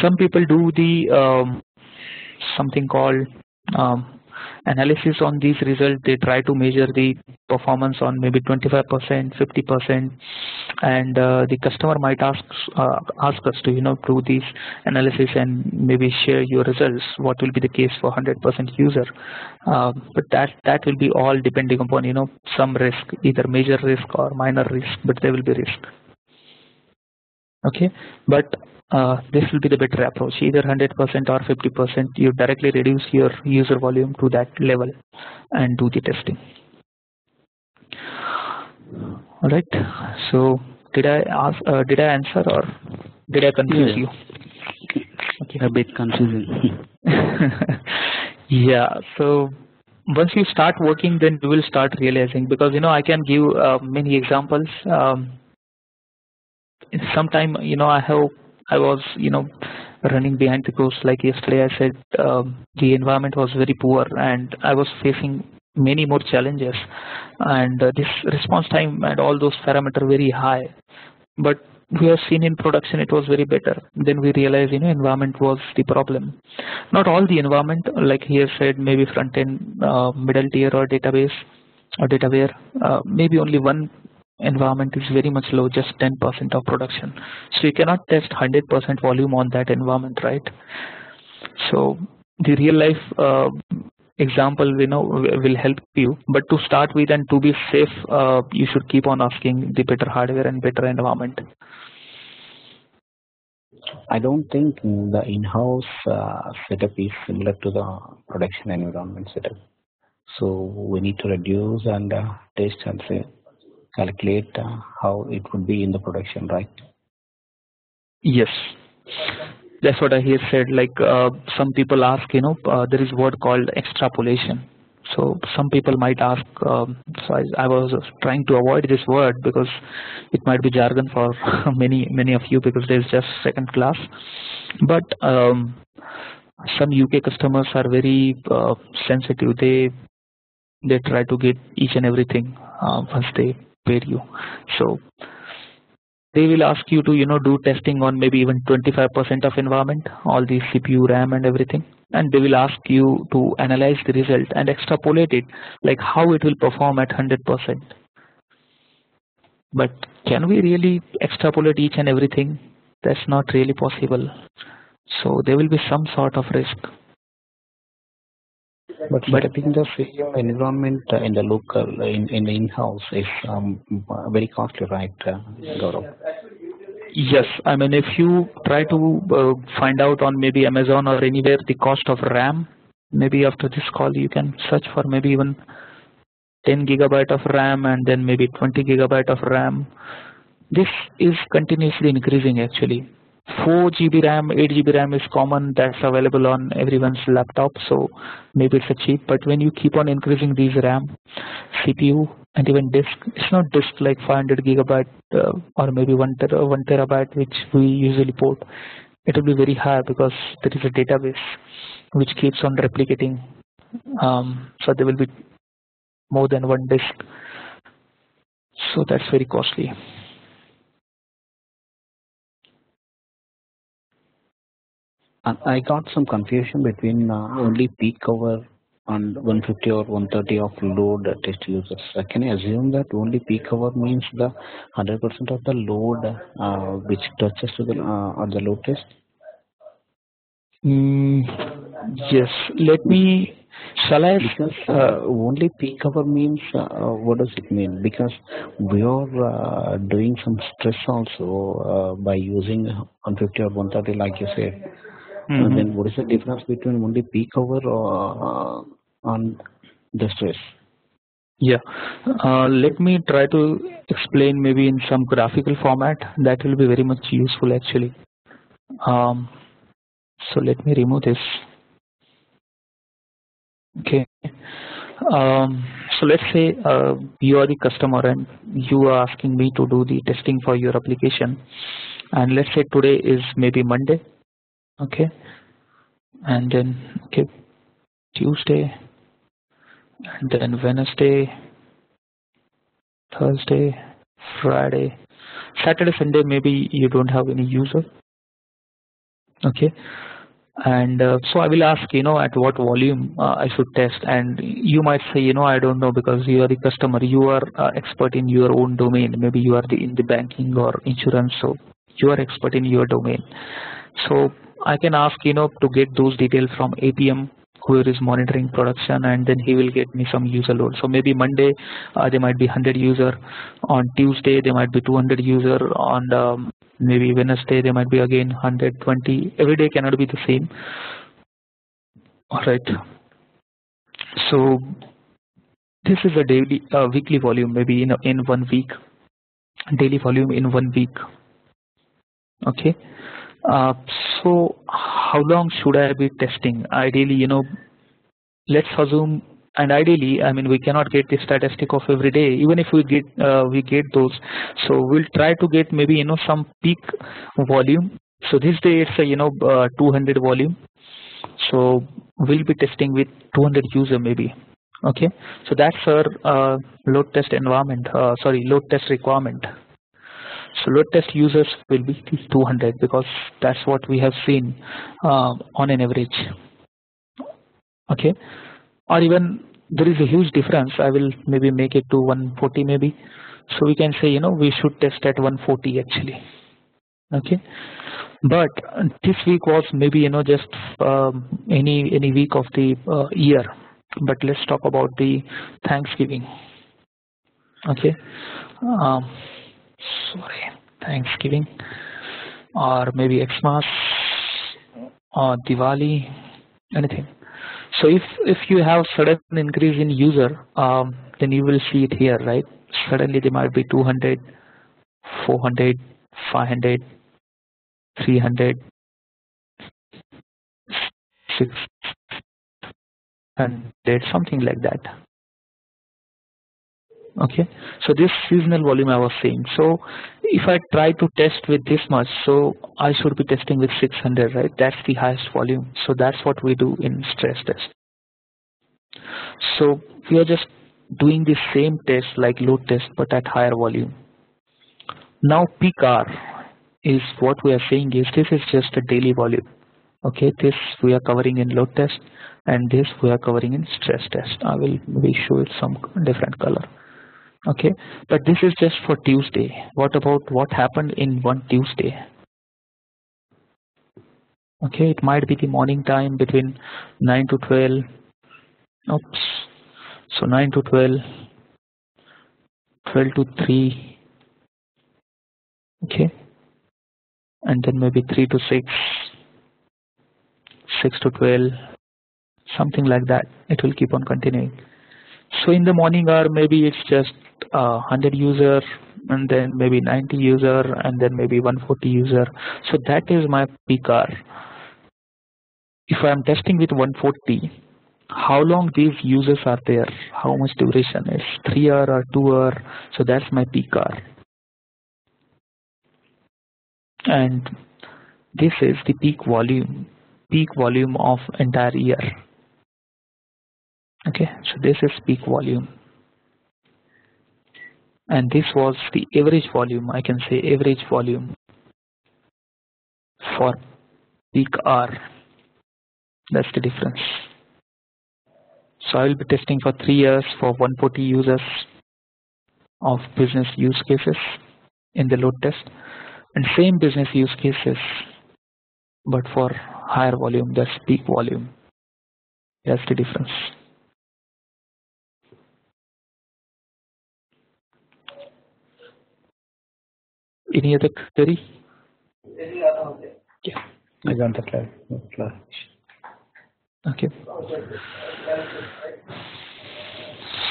Some people do the something called analysis on these results. They try to measure the performance on maybe 25%, 50%, and the customer might ask us to do this analysis and maybe share your results. What will be the case for 100% user? But that will be all depending upon some risk, either major risk or minor risk, but there will be risk. Okay, but this will be the better approach, either 100% or 50%. You directly reduce your user volume to that level and do the testing. All right. So did I answer, or did I confuse you? Okay. A bit confusing. Yeah. So once you start working, then you will start realizing, because I can give many examples. Sometime I was running behind the course, like yesterday I said, the environment was very poor and I was facing many more challenges, and this response time and all those parameters very high. But we have seen in production it was very better. Then we realized environment was the problem. Not all the environment, like here said, maybe front end, middle tier or database or dataware, maybe only one environment is very much low, just 10% of production. So you cannot test 100% volume on that environment, right? So the real life example will help you, but to start with and to be safe, you should keep on asking the better hardware and better environment. I don't think the in-house setup is similar to the production environment setup. So we need to reduce and test and say, calculate how it would be in the production, right? Yes, that's what I hear said. Like some people ask, there is word called extrapolation. So some people might ask, so I was trying to avoid this word because it might be jargon for many of you because there's just second class. But some UK customers are very sensitive. They try to get each and everything once they pay you. So they will ask you to do testing on maybe even 25% of environment, all the CPU, RAM, and everything, and they will ask you to analyze the result and extrapolate it, like how it will perform at 100%. But can we really extrapolate each and everything? That's not really possible. So there will be some sort of risk. But setting the same environment in the local, in the in-house is very costly, right, Gaurav? Yes, I mean if you try to find out on maybe Amazon or anywhere the cost of RAM, maybe after this call you can search for maybe even 10 gigabyte of RAM and then maybe 20 gigabyte of RAM. This is continuously increasing actually. 4 GB RAM, 8 GB RAM is common, that's available on everyone's laptop, so maybe it's a cheap, but when you keep on increasing these RAM, CPU, and even disk, it's not disk like 500 gigabyte or maybe 1 terabyte which we usually port. It will be very high because there is a database which keeps on replicating, so there will be more than one disk, so that's very costly. I got some confusion between only peak hour and 150 or 130 of load test users. Can I assume that only peak hour means the 100% of the load which touches to the on the load test? Yes. Shall I? Because only peak hour means what does it mean? Because we are doing some stress also by using 150 or 130, like you said. Then what is the difference between only peak hour or on the stress? Yeah, let me try to explain maybe in some graphical format. That will be very much useful actually. So let me remove this. Okay. So let's say you are the customer and you are asking me to do the testing for your application. And let's say today is maybe Monday. Okay. And then, okay, Tuesday, and then Wednesday, Thursday, Friday, Saturday, Sunday, maybe you don't have any user. Okay. And so I will ask, at what volume I should test. And you might say, I don't know because you are the customer. You are expert in your own domain. Maybe you are in the banking or insurance. So you are expert in your domain. So I can ask, to get those details from APM, whoever is monitoring production, and then he will get me some user load. So maybe Monday, there might be 100 user. On Tuesday, there might be 200 user. On maybe Wednesday, there might be again 120. Every day cannot be the same. All right. So this is a daily, weekly volume, maybe in 1 week. Daily volume in 1 week. Okay. So how long should I be testing? Ideally, let's assume, and ideally, I mean, we cannot get the statistic of every day. Even if we get those, so we'll try to get maybe some peak volume. So this day it's a 200 volume. So we'll be testing with 200 user maybe. Okay. So that's our load test environment. Load test requirement. So load test users will be 200 because that's what we have seen on an average. Okay, or even there is a huge difference. I will maybe make it to 140 maybe. So we can say, we should test at 140 actually. Okay. But this week was maybe, just any week of the year. But let's talk about the Thanksgiving. Okay. Sorry, Thanksgiving, or maybe Xmas, or Diwali, anything. So if you have sudden increase in user, then you will see it here, right? Suddenly there might be 200, 400, 500, 300, 600, something like that. Okay, so this seasonal volume I was saying. So if I try to test with this much, so I should be testing with 600, right? That's the highest volume. So that's what we do in stress test. So we are just doing the same test like load test, but at higher volume. Now peak hour is what we are saying is this is just a daily volume. Okay, this we are covering in load test, and this we are covering in stress test. I will maybe show it some different color. Okay, but this is just for Tuesday. What about what happened in one Tuesday? Okay, it might be the morning time between 9 to 12. Oops. So 9 to 12, 12 to 3. Okay, and then maybe 3 to 6, 6 to 12, something like that. It will keep on continuing. So in the morning hour, maybe it's just 100 user, and then maybe 90 user, and then maybe 140 user. So that is my peak hour. If I am testing with 140, how long these users are there? How much duration? Is 3 hour or 2 hour? So that's my peak hour. And this is the peak volume of entire year. Okay, so this is peak volume. And this was the average volume, I can say average volume for peak hour. That's the difference. So I will be testing for 3 years for 140 users of business use cases in the load test, and same business use cases, but for higher volume, that's peak volume. That's the difference. Any other query? Yeah. I got the clarification. Okay.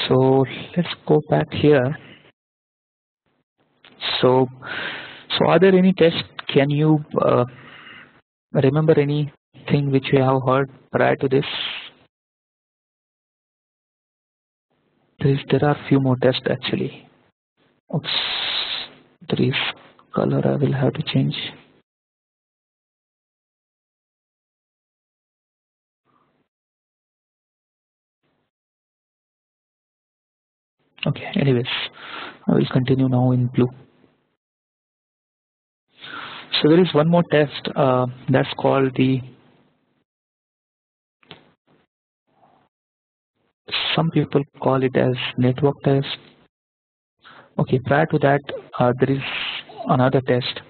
So let's go back here. So are there any tests? Can you remember anything which you have heard prior to this? There are few more tests actually. Oops, there is color. I will have to change. Okay, anyways, I will continue now in blue. So there is one more test that's called some people call it as network test. Okay, prior to that, there is another test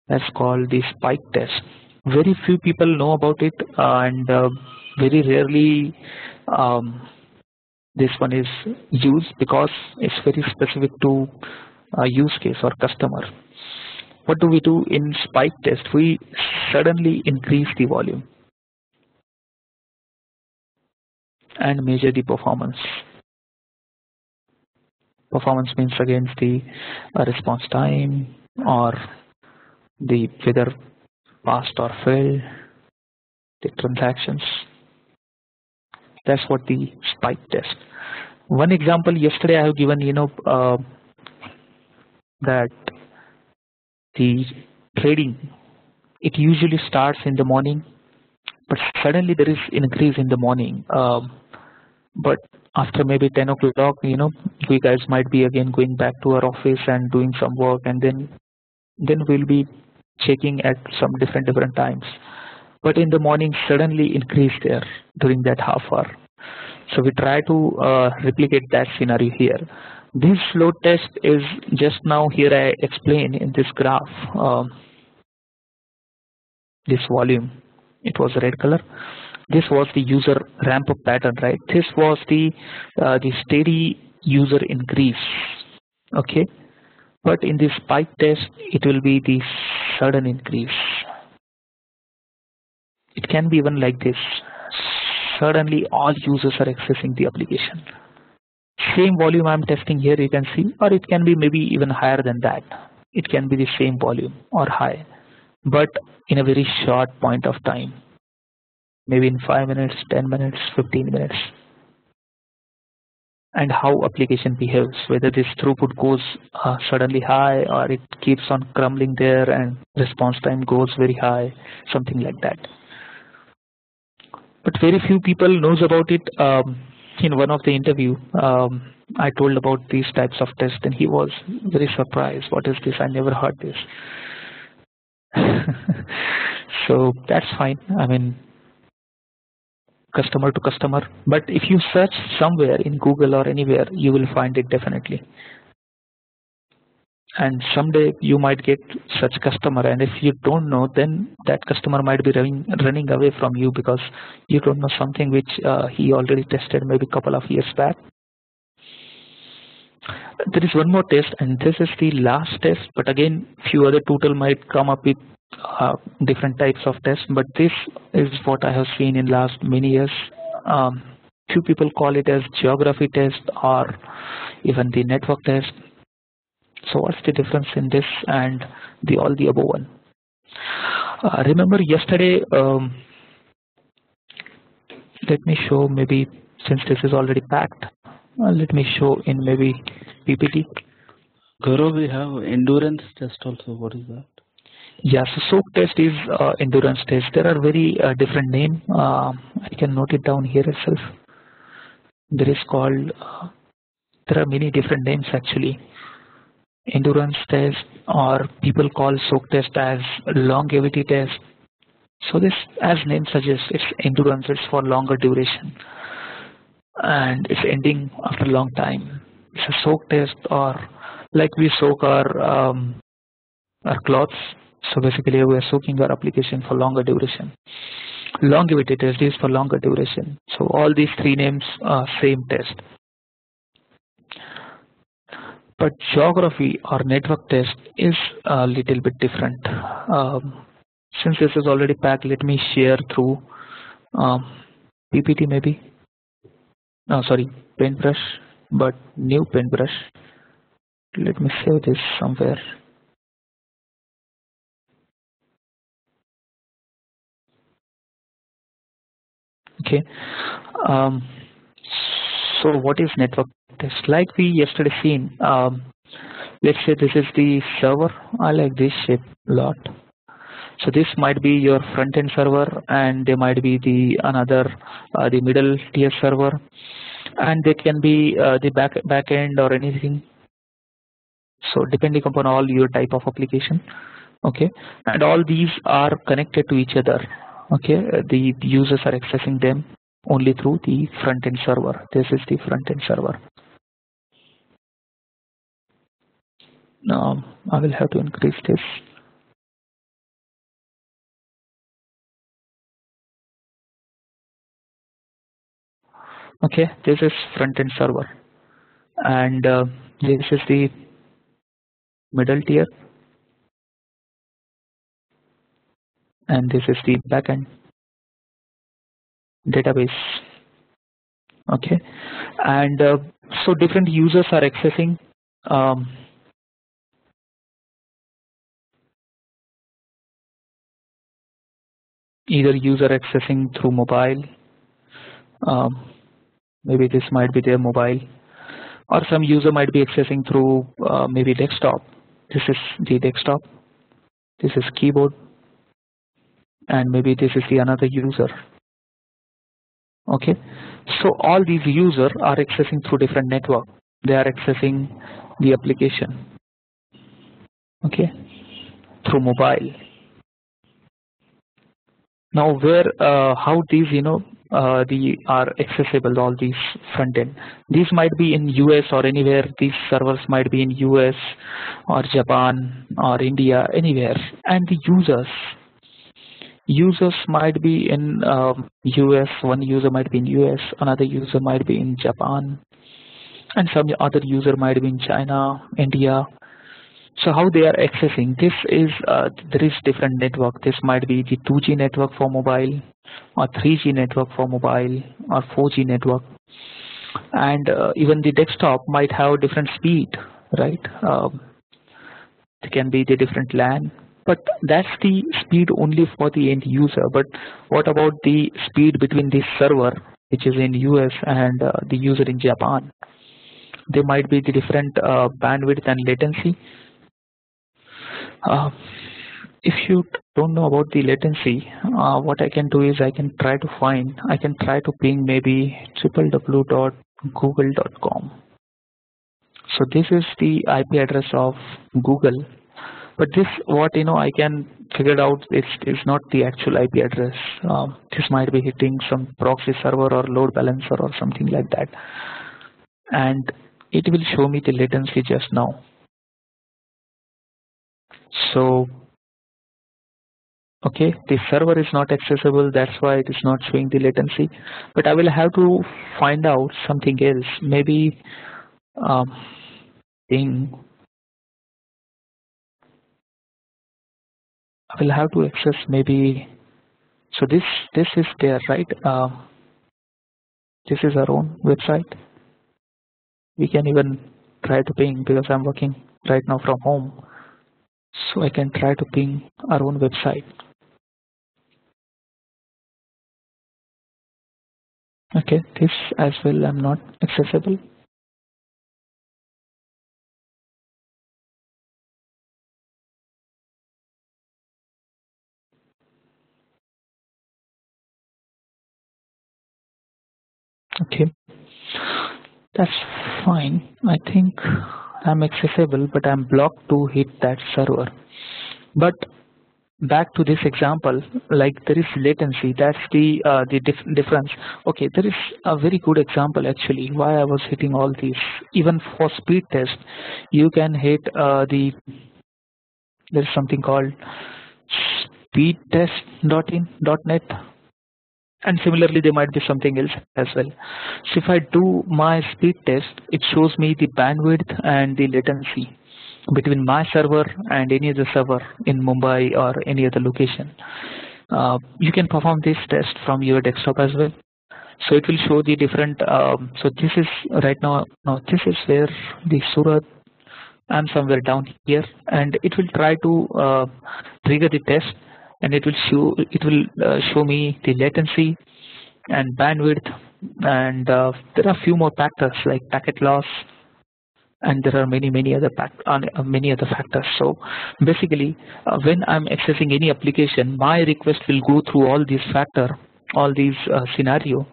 that's called the spike test. Very few people know about it, and very rarely this one is used because it's very specific to use case or customer. What do we do in spike test? We suddenly increase the volume and measure the performance. Performance means against the response time, or the whether passed or failed, the transactions. That's what the spike test. One example yesterday I have given, that the trading, it usually starts in the morning, but suddenly there is increase in the morning. But after maybe 10 o'clock, we guys might be again going back to our office and doing some work, and then we'll be checking at some different times. But in the morning, suddenly increase there during that half hour. So we try to replicate that scenario here. This load test is just now here I explain in this graph, this volume, it was red color. This was the user ramp up pattern, right? This was the steady user increase, okay? But in this spike test, it will be the sudden increase. It can be even like this. Suddenly all users are accessing the application. Same volume I'm testing here, you can see, or it can be maybe even higher than that. It can be the same volume or high, but in a very short point of time. Maybe in 5 minutes, 10 minutes, 15 minutes. And how application behaves, whether this throughput goes suddenly high or it keeps on crumbling there and response time goes very high, something like that. But very few people knows about it. In one of the interview, I told about these types of tests and he was very surprised. What is this? I never heard this. So that's fine. I mean, customer to customer. But if you search somewhere in Google or anywhere, you will find it definitely. And someday you might get such customer, and if you don't know, then that customer might be running away from you because you don't know something which he already tested maybe a couple of years back. There is one more test, and this is the last test, but again few other tutorial might come up with different types of tests, but this is what I have seen in last many years. Few people call it as geography test or even the network test. So what's the difference in this and all the above one? Remember yesterday, let me show, maybe since this is already packed, let me show in maybe PPT. Gaurav, we have endurance test also. What is that? Yeah, so soak test is endurance test. There are very different names. I can note it down here itself. There is called, there are many different names actually. Endurance test, or people call soak test as longevity test. So this, as name suggests, it's endurance, it's for longer duration and it's ending after a long time. It's a soak test, or like we soak our clothes. So basically we are soaking our application for longer duration. Longevity test is for longer duration. So all these three names are same test. But geography or network test is a little bit different. Since this is already packed, let me share through PPT maybe. No, sorry, paintbrush, but new paintbrush. Let me save this somewhere. Okay. So what is network test? Like we yesterday seen, let's say this is the server. I like this shape a lot. So this might be your front end server, and there might be the another the middle tier server, and they can be the back end or anything. So depending upon all your type of application, okay, and all these are connected to each other. Okay, the users are accessing them only through the front end server. This is the front end server. Now I will have to increase this. Okay, this is front end server, and this is the middle tier, and this is the backend database. Okay, and so different users are accessing either user accessing through mobile, maybe this might be their mobile, or some user might be accessing through maybe desktop. This is the desktop, this is keyboard, and maybe this is the another user. Okay, so all these users are accessing through different network. They are accessing the application, okay, through mobile. Now where how these the are accessible, all these front end. These might be in US or anywhere. These servers might be in US or Japan or India, anywhere. And the users might be in US. One user might be in US, another user might be in Japan, and some other user might be in China, India. So how they are accessing this is there is different network. This might be the 2G network for mobile, or 3G network for mobile, or 4G network, and even the desktop might have different speed, right? It can be the different LAN, but that's the speed only for the end user. But what about the speed between the server, which is in US, and the user in Japan? There might be the different bandwidth and latency. If you don't know about the latency, what I can do is I can try to ping maybe www.google.com. So this is the IP address of Google, but this what I can figure out is not the actual IP address. This might be hitting some proxy server or load balancer or something like that, and it will show me the latency just now. So okay, the server is not accessible, that's why it is not showing the latency, but I will have to find out something else. Maybe ping. I will have to access maybe. So this is there, right? This is our own website. We can even try to ping, because I'm working right now from home, so I can try to ping our own website. Okay, this as well I'm not accessible. Okay, that's fine. I think I'm accessible, but I'm blocked to hit that server. But back to this example, like there is latency. That's the difference. Okay, there is a very good example actually. Why I was hitting all these. Even for speed test, you can hit there's something called speedtest.in.net. And similarly, there might be something else as well. So if I do my speed test, it shows me the bandwidth and the latency between my server and any other server in Mumbai or any other location. You can perform this test from your desktop as well. So it will show the different. So this is right now. Now this is where the Surat. I'm somewhere down here, and it will try to trigger the test, and it will show me the latency and bandwidth, and there are a few more factors like packet loss, and there are many other factors. So basically, when I'm accessing any application, my request will go through all these scenario,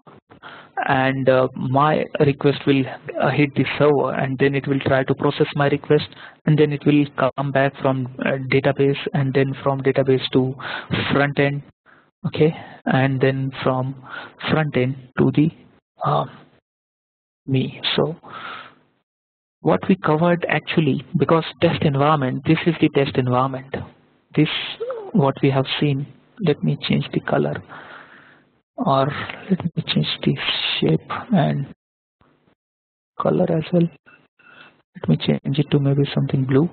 and my request will hit the server, and then it will try to process my request, and then it will come back from database, and then from database to front end. Okay, and then from front end to the me. So what we covered actually, because test environment, this is the test environment. This what we have seen. Let me change the color, or let me change the shape and color as well. Let me change it to maybe something blue.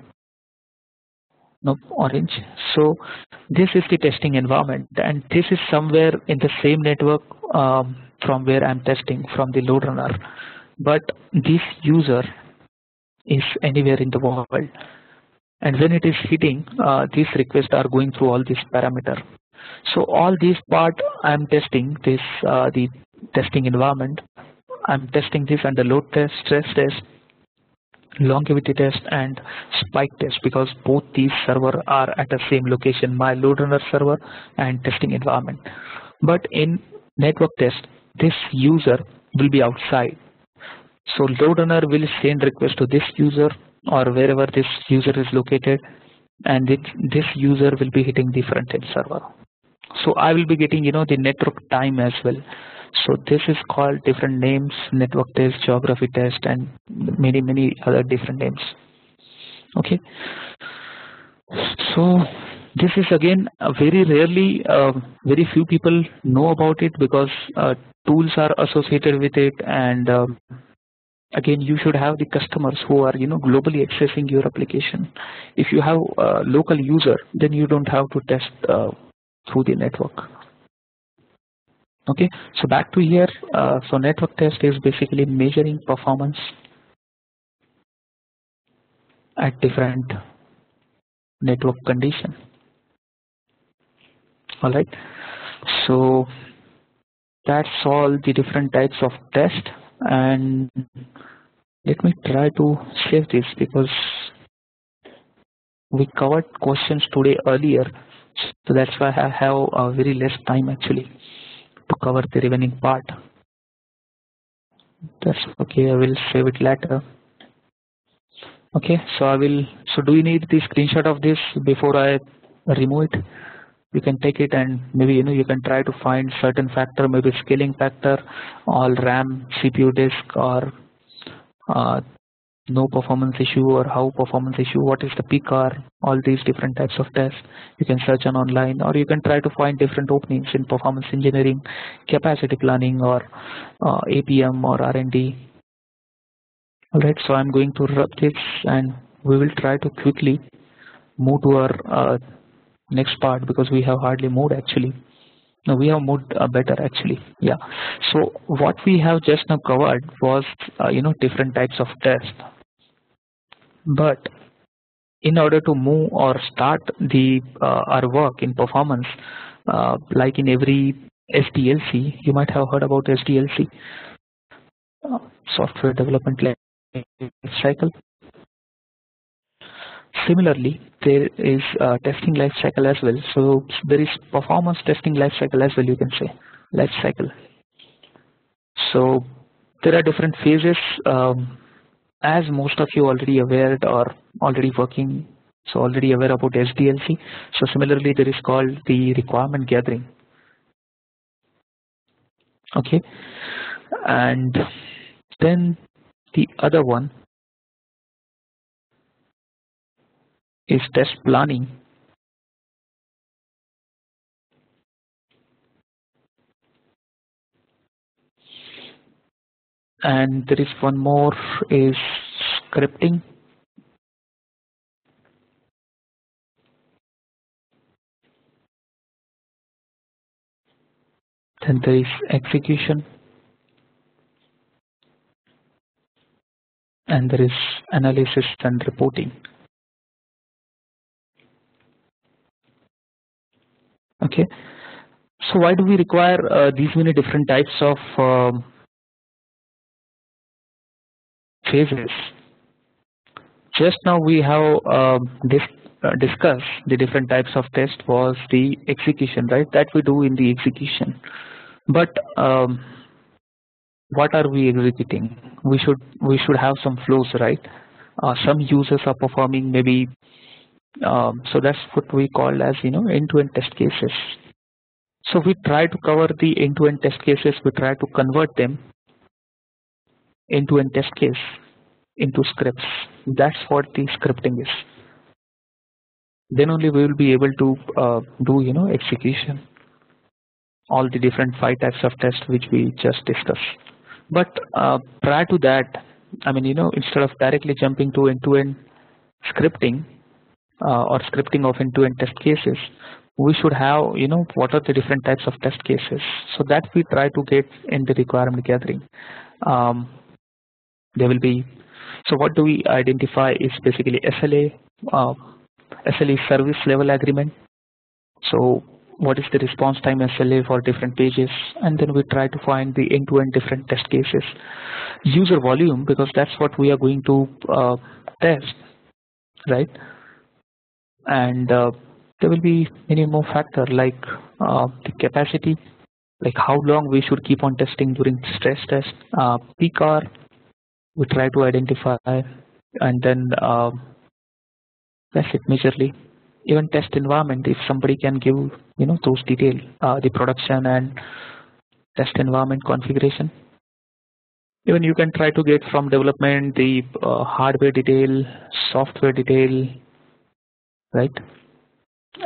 Nope, orange. So this is the testing environment, and this is somewhere in the same network from where I'm testing, from the Loadrunner. But this user is anywhere in the world, and when it is hitting, these requests are going through all these parameters. So all these part I'm testing this the testing environment. I'm testing this under load test, stress test, longevity test, and spike test, because both these server are at the same location, my Loadrunner server and testing environment. But in network test, this user will be outside. So Loadrunner will send request to this user or wherever this user is located, and this user will be hitting the front end server. So I will be getting the network time as well. So this is called different names: network test, geography test, and many other different names. Okay. So this is again very rarely, very few people know about it because tools are associated with it, and again, you should have the customers who are globally accessing your application. If you have a local user, then you don't have to test through the network. Okay, so back to here. So network test is basically measuring performance at different network condition. All right, so that's all the different types of test, and let me try to save this because we covered questions today earlier, so that's why I have very less time actually to cover the remaining part. That's okay, I will save it later. Okay, so do you need the screenshot of this before I remove it? You can take it and maybe you can try to find certain factor, maybe scaling factor, all RAM, CPU disk, or no performance issue, or how performance issue, what is the PCAR, all these different types of tests. You can search on online, or you can try to find different openings in performance engineering, capacity planning, or APM or R&D. All right, so I'm going to rub this, and we will try to quickly move to our next part because we have hardly moved actually. No, we have moved better actually. Yeah. So what we have just now covered was different types of tests. But in order to move or start the our work in performance, like in every SDLC, you might have heard about SDLC, software development life cycle. Similarly, there is testing life cycle as well. So there is performance testing life cycle as well. You can say life cycle. So there are different phases. As most of you already aware or already working, so already aware about SDLC. So similarly, there is called the requirement gathering. Okay, and then the other one is test planning. And there is one more is scripting. Then there is execution, and there is analysis and reporting. Okay, so why do we require these many different types of phases? Just now we have discussed the different types of test was the execution, right? That we do in the execution. But what are we executing? We should have some flows, right? Some users are performing maybe. So that's what we call as end-to-end test cases. So we try to cover the end-to-end test cases. We try to convert them end-to-end test case into scripts. That's what the scripting is. Then only we will be able to do execution, all the different 5 types of tests which we just discussed. But prior to that, I mean instead of directly jumping to end-to-end scripting or scripting of end-to-end test cases, we should have what are the different types of test cases. So that we try to get in the requirement gathering. There will be. So what do we identify is basically SLA. SLA service level agreement. So what is the response time SLA for different pages, and then we try to find the end-to-end different test cases. User volume, because that's what we are going to test, right? And there will be many more factors like the capacity, like how long we should keep on testing during stress test. PCAR, we try to identify, and then that's it majorly. Even test environment, if somebody can give those details, the production and test environment configuration. Even you can try to get from development the hardware detail, software detail, right?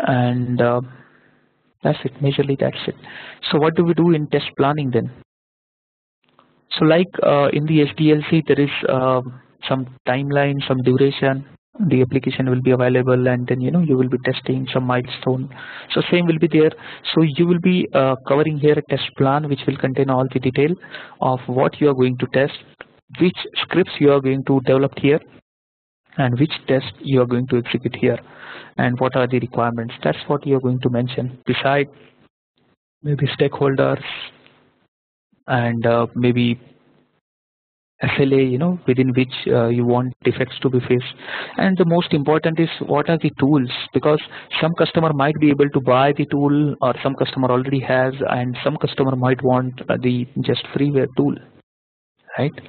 And that's it. Majorly, that's it. So what do we do in test planning then? So like in the SDLC, there is some timeline, some duration. The application will be available, and then you will be testing some milestone. So same will be there. So you will be covering here a test plan which will contain all the detail of what you are going to test, which scripts you are going to develop here, and which test you are going to execute here, and what are the requirements. That's what you are going to mention. Beside maybe stakeholders and maybe SLA, within which you want defects to be faced. And the most important is what are the tools, because some customer might be able to buy the tool, or some customer already has, and some customer might want the just freeware tool, right?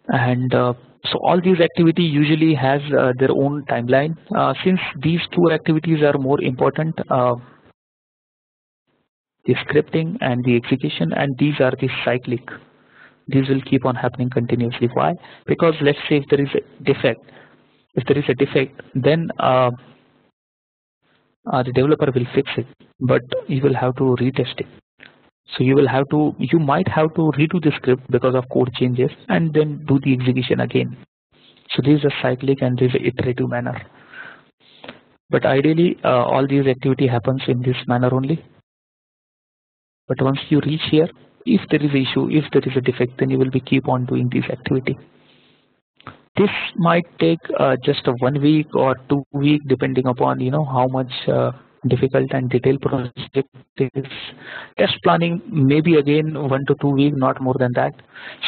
And so all these activity usually has their own timeline. Since these two activities are more important, the scripting and the execution, and these are the cyclic. These will keep on happening continuously. Why? Because let's say if there is a defect, then the developer will fix it, but you will have to retest it. So you might have to redo the script because of code changes, and then do the execution again. So this is a cyclic and this is an iterative manner. But ideally, all these activity happens in this manner only. But once you reach here, if there is an issue, if there is a defect, then you will be keep on doing this activity. This might take just a 1 week or 2 weeks, depending upon how much difficult and detailed project is. Test planning maybe again 1 to 2 weeks, not more than that.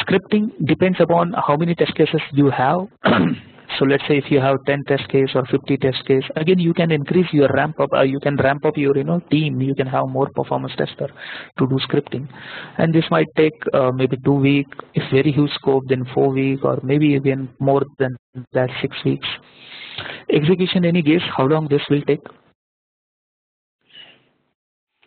Scripting depends upon how many test cases you have. So let's say if you have 10 test case or 50 test case, again you can increase your ramp up. You can ramp up your team. You can have more performance tester to do scripting, and this might take maybe 2 weeks. If very huge scope, then 4 weeks, or maybe even more than that, 6 weeks. Execution, any guess how long this will take?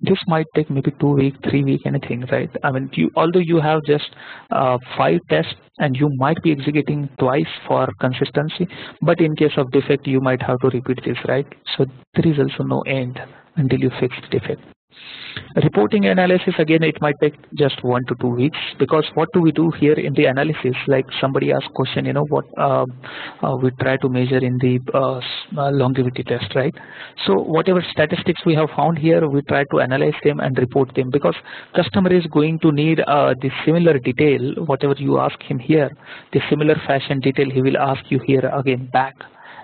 This might take maybe 2 weeks, 3 weeks, anything, right? I mean, although you have just 5 tests and you might be executing twice for consistency, but in case of defect, you might have to repeat this, right? So there is also no end until you fix the defect. Reporting analysis, again, it might take just 1 to 2 weeks, because what do we do here in the analysis? Like somebody asked question, what we try to measure in the longevity test, right? So whatever statistics we have found here, we try to analyze them and report them, because customer is going to need the similar detail. Whatever you ask him here, the similar fashion detail he will ask you here again back,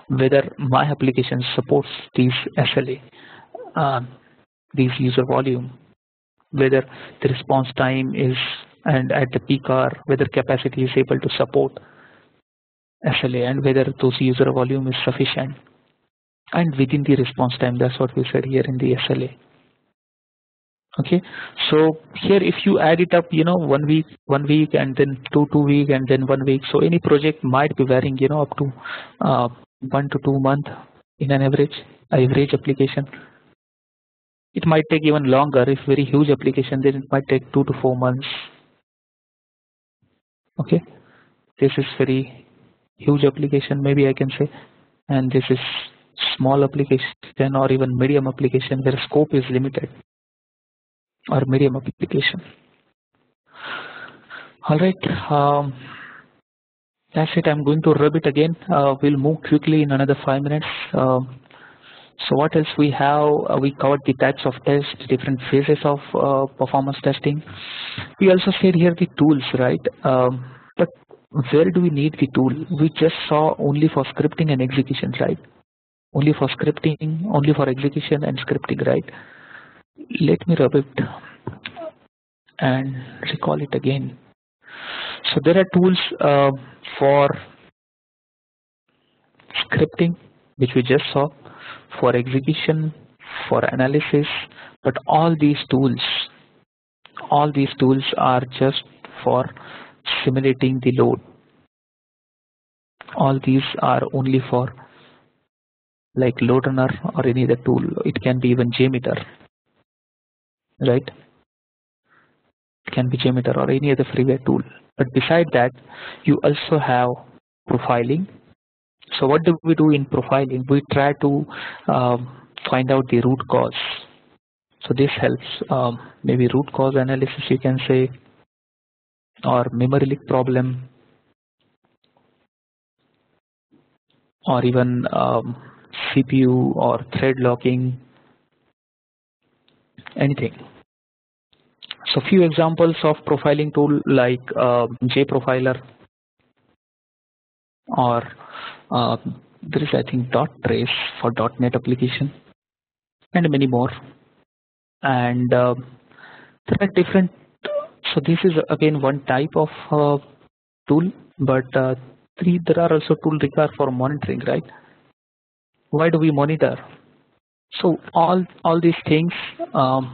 whether my application supports these SLA. These user volume, whether the response time is, and at the peak hour, whether capacity is able to support SLA, and whether those user volume is sufficient, and within the response time. That's what we said here in the SLA. Okay, so here if you add it up, 1 week, and then 2 weeks, and then 1 week. So any project might be varying, up to 1 to 2 months in an average application. It might take even longer. If very huge application, then it might take 2 to 4 months. Okay, this is very huge application, maybe I can say, and this is small application or even medium application where scope is limited, or medium application. All right, that's it. I'm going to rub it again. We'll move quickly in another 5 minutes. So what else we have? We covered the types of tests, different phases of performance testing. We also said here the tools, right? But where do we need the tool? We just saw only for scripting and execution, right? Only for scripting, only for execution and scripting, right? Let me rub it and recall it again. So there are tools for scripting, which we just saw, for execution, for analysis, but all these tools are just for simulating the load. All these are only for like Loadrunner or any other tool. It can be even JMeter, right? It can be JMeter or any other freeware tool. But beside that, you also have profiling. So what do we do in profiling? We try to find out the root cause. So this helps, maybe root cause analysis, you can say, or memory leak problem, or even CPU or thread locking, anything. So few examples of profiling tool like JProfiler, or there is, I think, .trace for .NET application, and many more. And there are different. So this is again one type of tool, but there are also tools required for monitoring, right? Why do we monitor? So all these things, all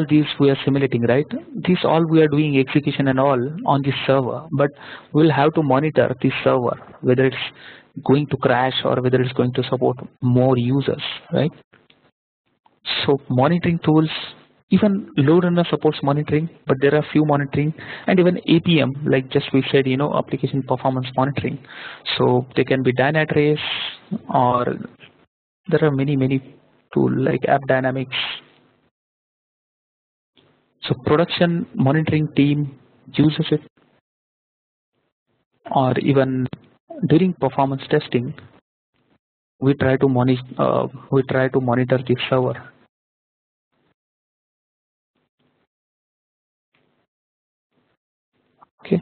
these we are simulating, right? These all we are doing execution and all on this server, but we'll have to monitor this server, whether it's going to crash or whether it's going to support more users, right? So monitoring tools, even Loadrunner supports monitoring, but there are few monitoring, and even APM, like just we said, application performance monitoring. So they can be Dynatrace, or there are many tools like AppDynamics. So production monitoring team uses it, or even during performance testing, we try to monitor the server. Okay,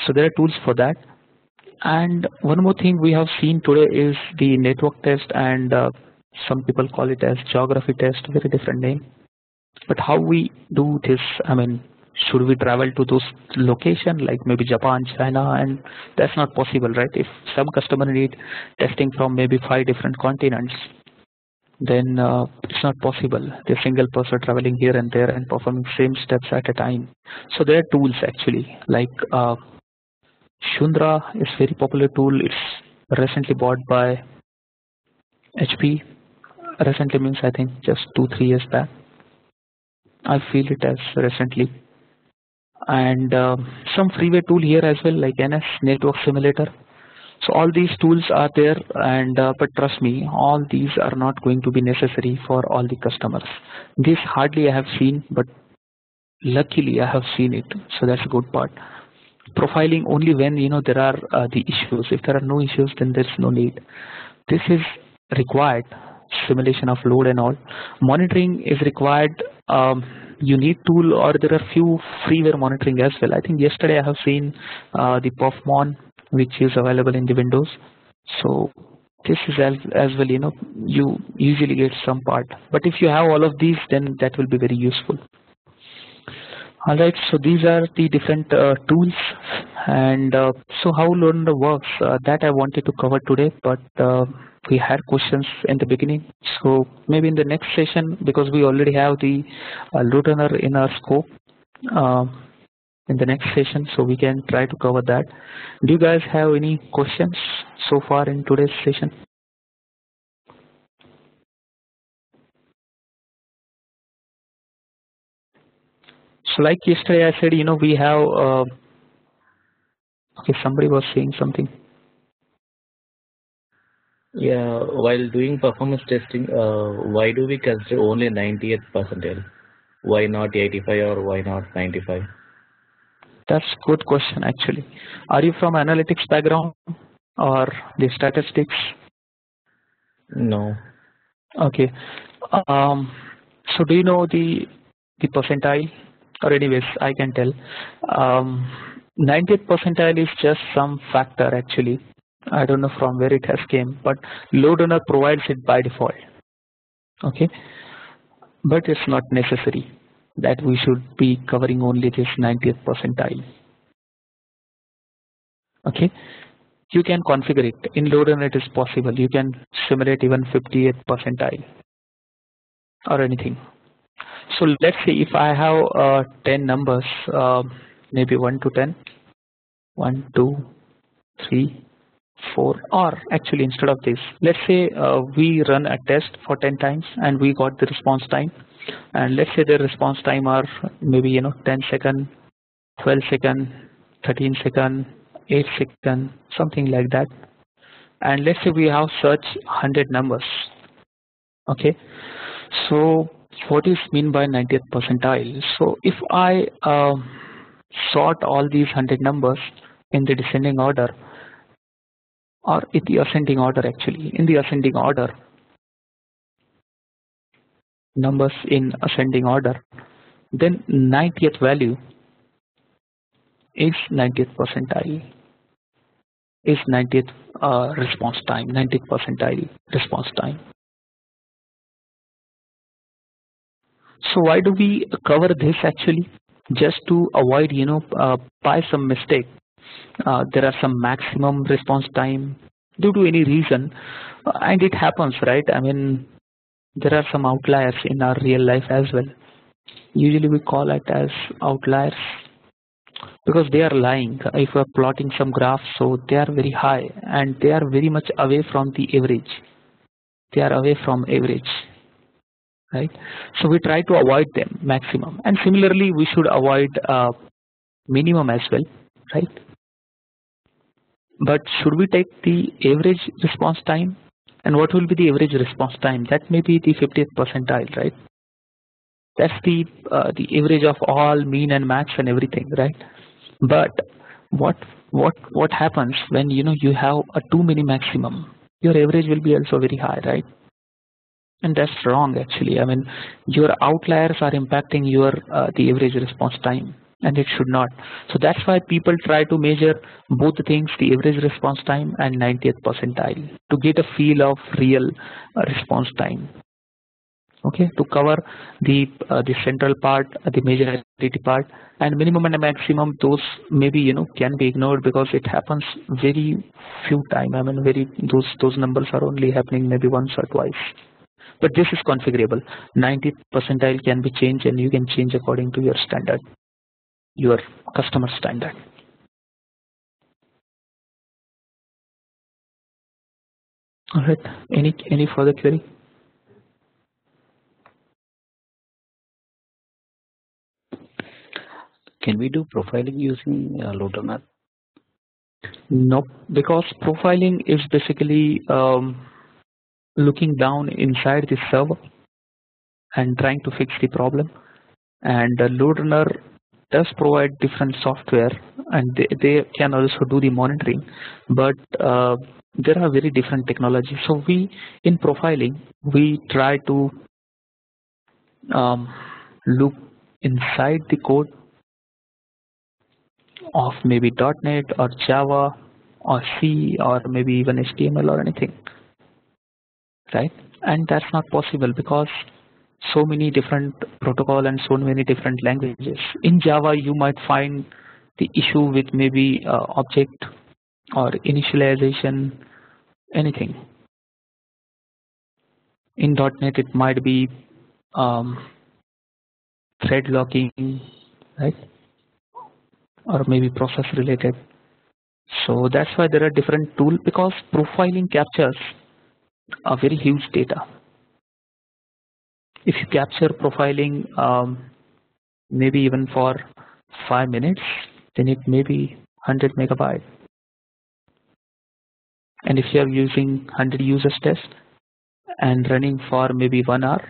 so there are tools for that. And one more thing we have seen today is the network test, and some people call it as geography test, very different name. But how we do this, I mean, should we travel to those location like maybe Japan, China? And that's not possible, right? If some customer need testing from maybe 5 different continents, then it's not possible. The single person traveling here and there and performing same steps at a time. So there are tools actually, like Shundra is very popular tool. It's recently bought by HP. Recently means I think just 2-3 years back. I feel it as recently. And some freeware tool here as well, like NS Network Simulator. So all these tools are there, and but trust me, all these are not going to be necessary for all the customers. This hardly I have seen, but luckily I have seen it, so that's a good part. Profiling only when there are the issues. If there are no issues, then there's no need. This is required, simulation of load and all. Monitoring is required. You need tool, or there are few freeware monitoring as well. I think yesterday I have seen the Perfmon, which is available in the Windows. So this is as well, you usually get some part. But if you have all of these, then that will be very useful. Alright, so these are the different tools, and so how Loadrunner works, that I wanted to cover today, but we had questions in the beginning. So maybe in the next session, because we already have the Loadrunner in our scope in the next session, so we can try to cover that. Do you guys have any questions so far in today's session? So like yesterday I said, we have, okay, somebody was saying something. Yeah, while doing performance testing, why do we consider only 98th percentile? Why not 85 or why not 95? That's a good question actually. Are you from analytics background or the statistics? No. Okay. So do you know the percentile? Or anyways, I can tell. 90th percentile is just some factor actually. I don't know from where it has came, but Loadrunner provides it by default. Okay, but it's not necessary that we should be covering only this 90th percentile. Okay, you can configure it in Loadrunner. It is possible. You can simulate even 50th percentile or anything. So let's say if I have 10 numbers, maybe 1 to 10, 1, 2, 3, 4, or actually instead of this, let's say we run a test for 10 times and we got the response time, and let's say the response time are maybe 10 second, 12 second, 13 second, 8 second, something like that. And let's say we have such 100 numbers. Okay, so what is mean by 90th percentile? So if I sort all these 100 numbers in the descending order, or in the ascending order, actually in the ascending order, numbers in ascending order, then 90th value is 90th percentile, is 90th response time, 90th percentile response time. So why do we cover this actually? Just to avoid, by some mistake, there are some maximum response time due to any reason, and it happens, right? I mean, there are some outliers in our real life as well. Usually we call it as outliers because they are lying. If we are plotting some graphs, so they are very high and they are very much away from the average. They are away from average, right? So we try to avoid them maximum, and similarly we should avoid minimum as well, right? But should we take the average response time? And what will be the average response time? That may be the 50th percentile, right? That's the average of all mean and max and everything, right? But what happens when you have a too many maximum? Your average will be also very high, right? And that's wrong actually. I mean, your outliers are impacting your the average response time, and it should not. So that's why people try to measure both things, the average response time and 90th percentile, to get a feel of real response time. Okay, to cover the central part, the major entity part, and minimum and maximum, those maybe can be ignored because it happens very few time. I mean, those numbers are only happening maybe once or twice. But this is configurable. 90th percentile can be changed, and you can change according to your standard, your customer standard. All right. Any further query? Can we do profiling using Loadrunner? No, because profiling is basically looking down inside the server and trying to fix the problem. And Loadrunner does provide different software, and they can also do the monitoring, but there are very different technologies. So in profiling, we try to look inside the code of maybe .NET or Java or C or maybe even HTML or anything, right? And that's not possible because so many different protocol and so many different languages. In Java, you might find the issue with maybe object or initialization, anything. In .NET, it might be thread locking, right? Or maybe process related. So that's why there are different tools, because profiling captures a very huge data. If you capture profiling maybe even for 5 minutes, then it may be 100 megabyte. And if you are using 100 users test and running for maybe 1 hour,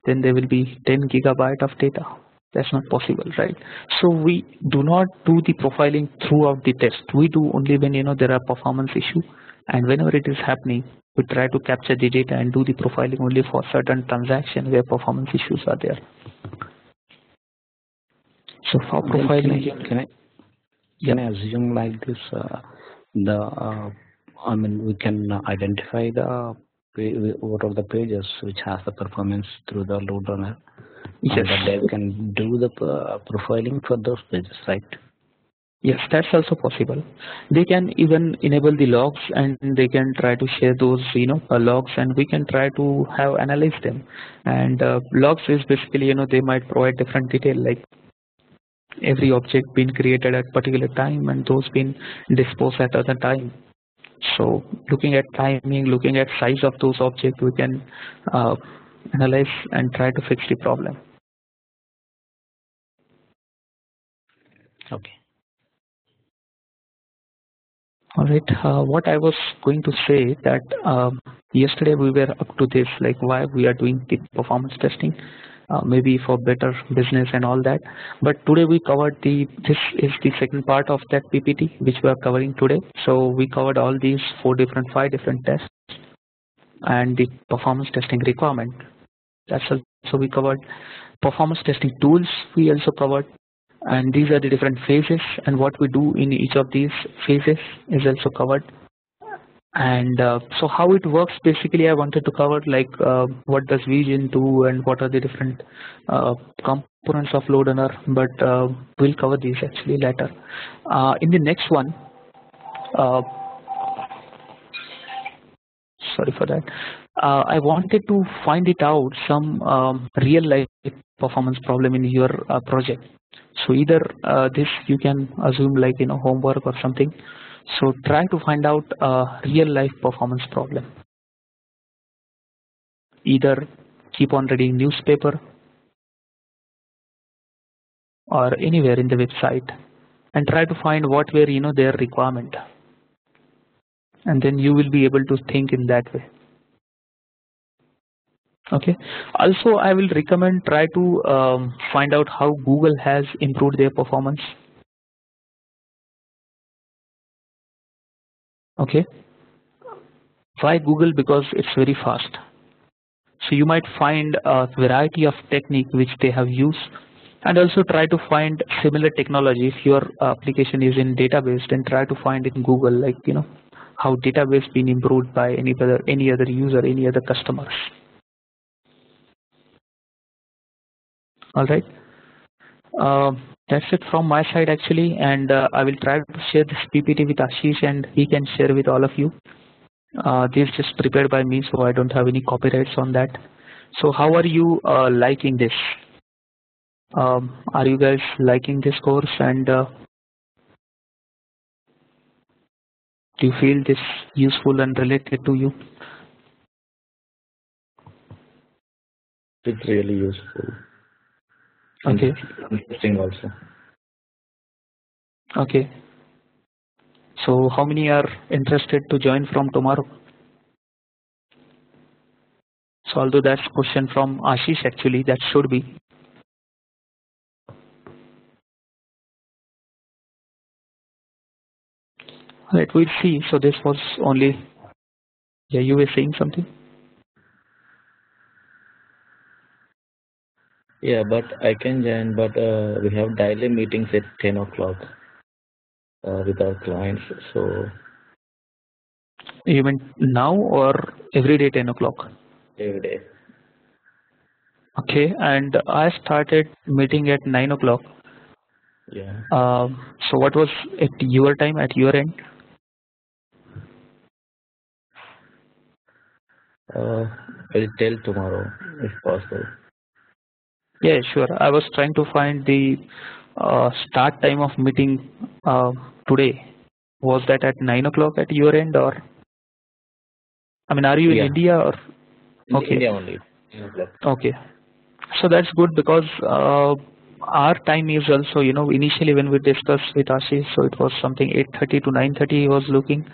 then there will be 10 gigabyte of data. That's not possible, right? So we do not do the profiling throughout the test. We do only when there are performance issue, and whenever it is happening, we try to capture the data and do the profiling only for certain transactions where performance issues are there. So for profiling, can I assume like this? I mean, we can identify what are the pages which has the performance through the Loadrunner. Yes. And they can do the profiling for those pages, right? Yes, that's also possible. They can even enable the logs, and they can try to share those logs, and we can try to have analyze them. And logs is basically they might provide different detail, like every object being created at particular time and those being disposed at other time. So looking at timing, looking at size of those objects, we can analyze and try to fix the problem. Okay. All right. What I was going to say that yesterday we were up to this, like why we are doing the performance testing, maybe for better business and all that. But today we covered this is the second part of that PPT which we are covering today. So we covered all these 5 different tests and the performance testing requirement. That's also we covered. Performance testing tools we also covered. And these are the different phases, and what we do in each of these phases is also covered. And so how it works, basically I wanted to cover like what does Vision do and what are the different components of Loadrunner, but we'll cover these actually later. In the next one, sorry for that, I wanted to find it out some real life performance problem in your project. So either this you can assume like homework or something. So try to find out a real life performance problem. Either keep on reading newspaper or anywhere in the website and try to find what were their requirement, and then you will be able to think in that way. Okay. Also, I will recommend try to find out how Google has improved their performance. Okay. Why Google? Because it's very fast. So you might find a variety of technique which they have used, and also try to find similar technology. If your application is in database, then try to find in Google, like how database been improved by any other user, any other customers. All right. That's it from my side actually, and I will try to share this PPT with Ashish, and he can share with all of you. This is just prepared by me, so I don't have any copyrights on that. So how are you liking this? Are you guys liking this course, and do you feel this useful and related to you? It's really useful. Okay. Interesting also. Okay. So how many are interested to join from tomorrow? So although that's question from Ashish actually, that should be. Right, we'll see. So this was only, yeah, you were saying something? Yeah, but I can join, but we have daily meetings at 10 o'clock with our clients. So You mean now or every day 10 o'clock? every day. Okay, and I started meeting at 9 o'clock. Yeah. So what was at your time, at your end? I'll tell tomorrow if possible. Yeah, sure. I was trying to find the start time of meeting today. Was that at 9 o'clock at your end, or I mean, are you in Yeah. India or? Okay. India only. 9 o'clock. Okay. So that's good because our time is also, initially when we discussed with Ashish, so it was something 8:30 to 9:30 he was looking,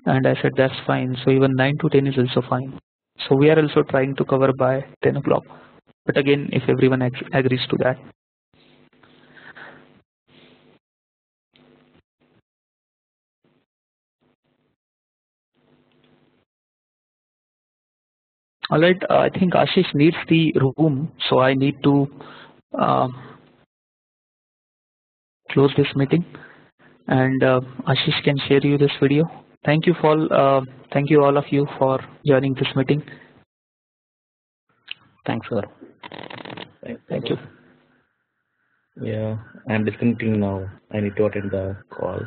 and I said that's fine. So even 9 to 10 is also fine. So we are also trying to cover by 10 o'clock. But again, if everyone agrees to that. All right, I think Ashish needs the room, so I need to uh, close this meeting, and Ashish can share you this video. Thank you all of you for joining this meeting. Thanks, sir. Thank you. Yeah, I'm disconnecting now. I need to attend the call.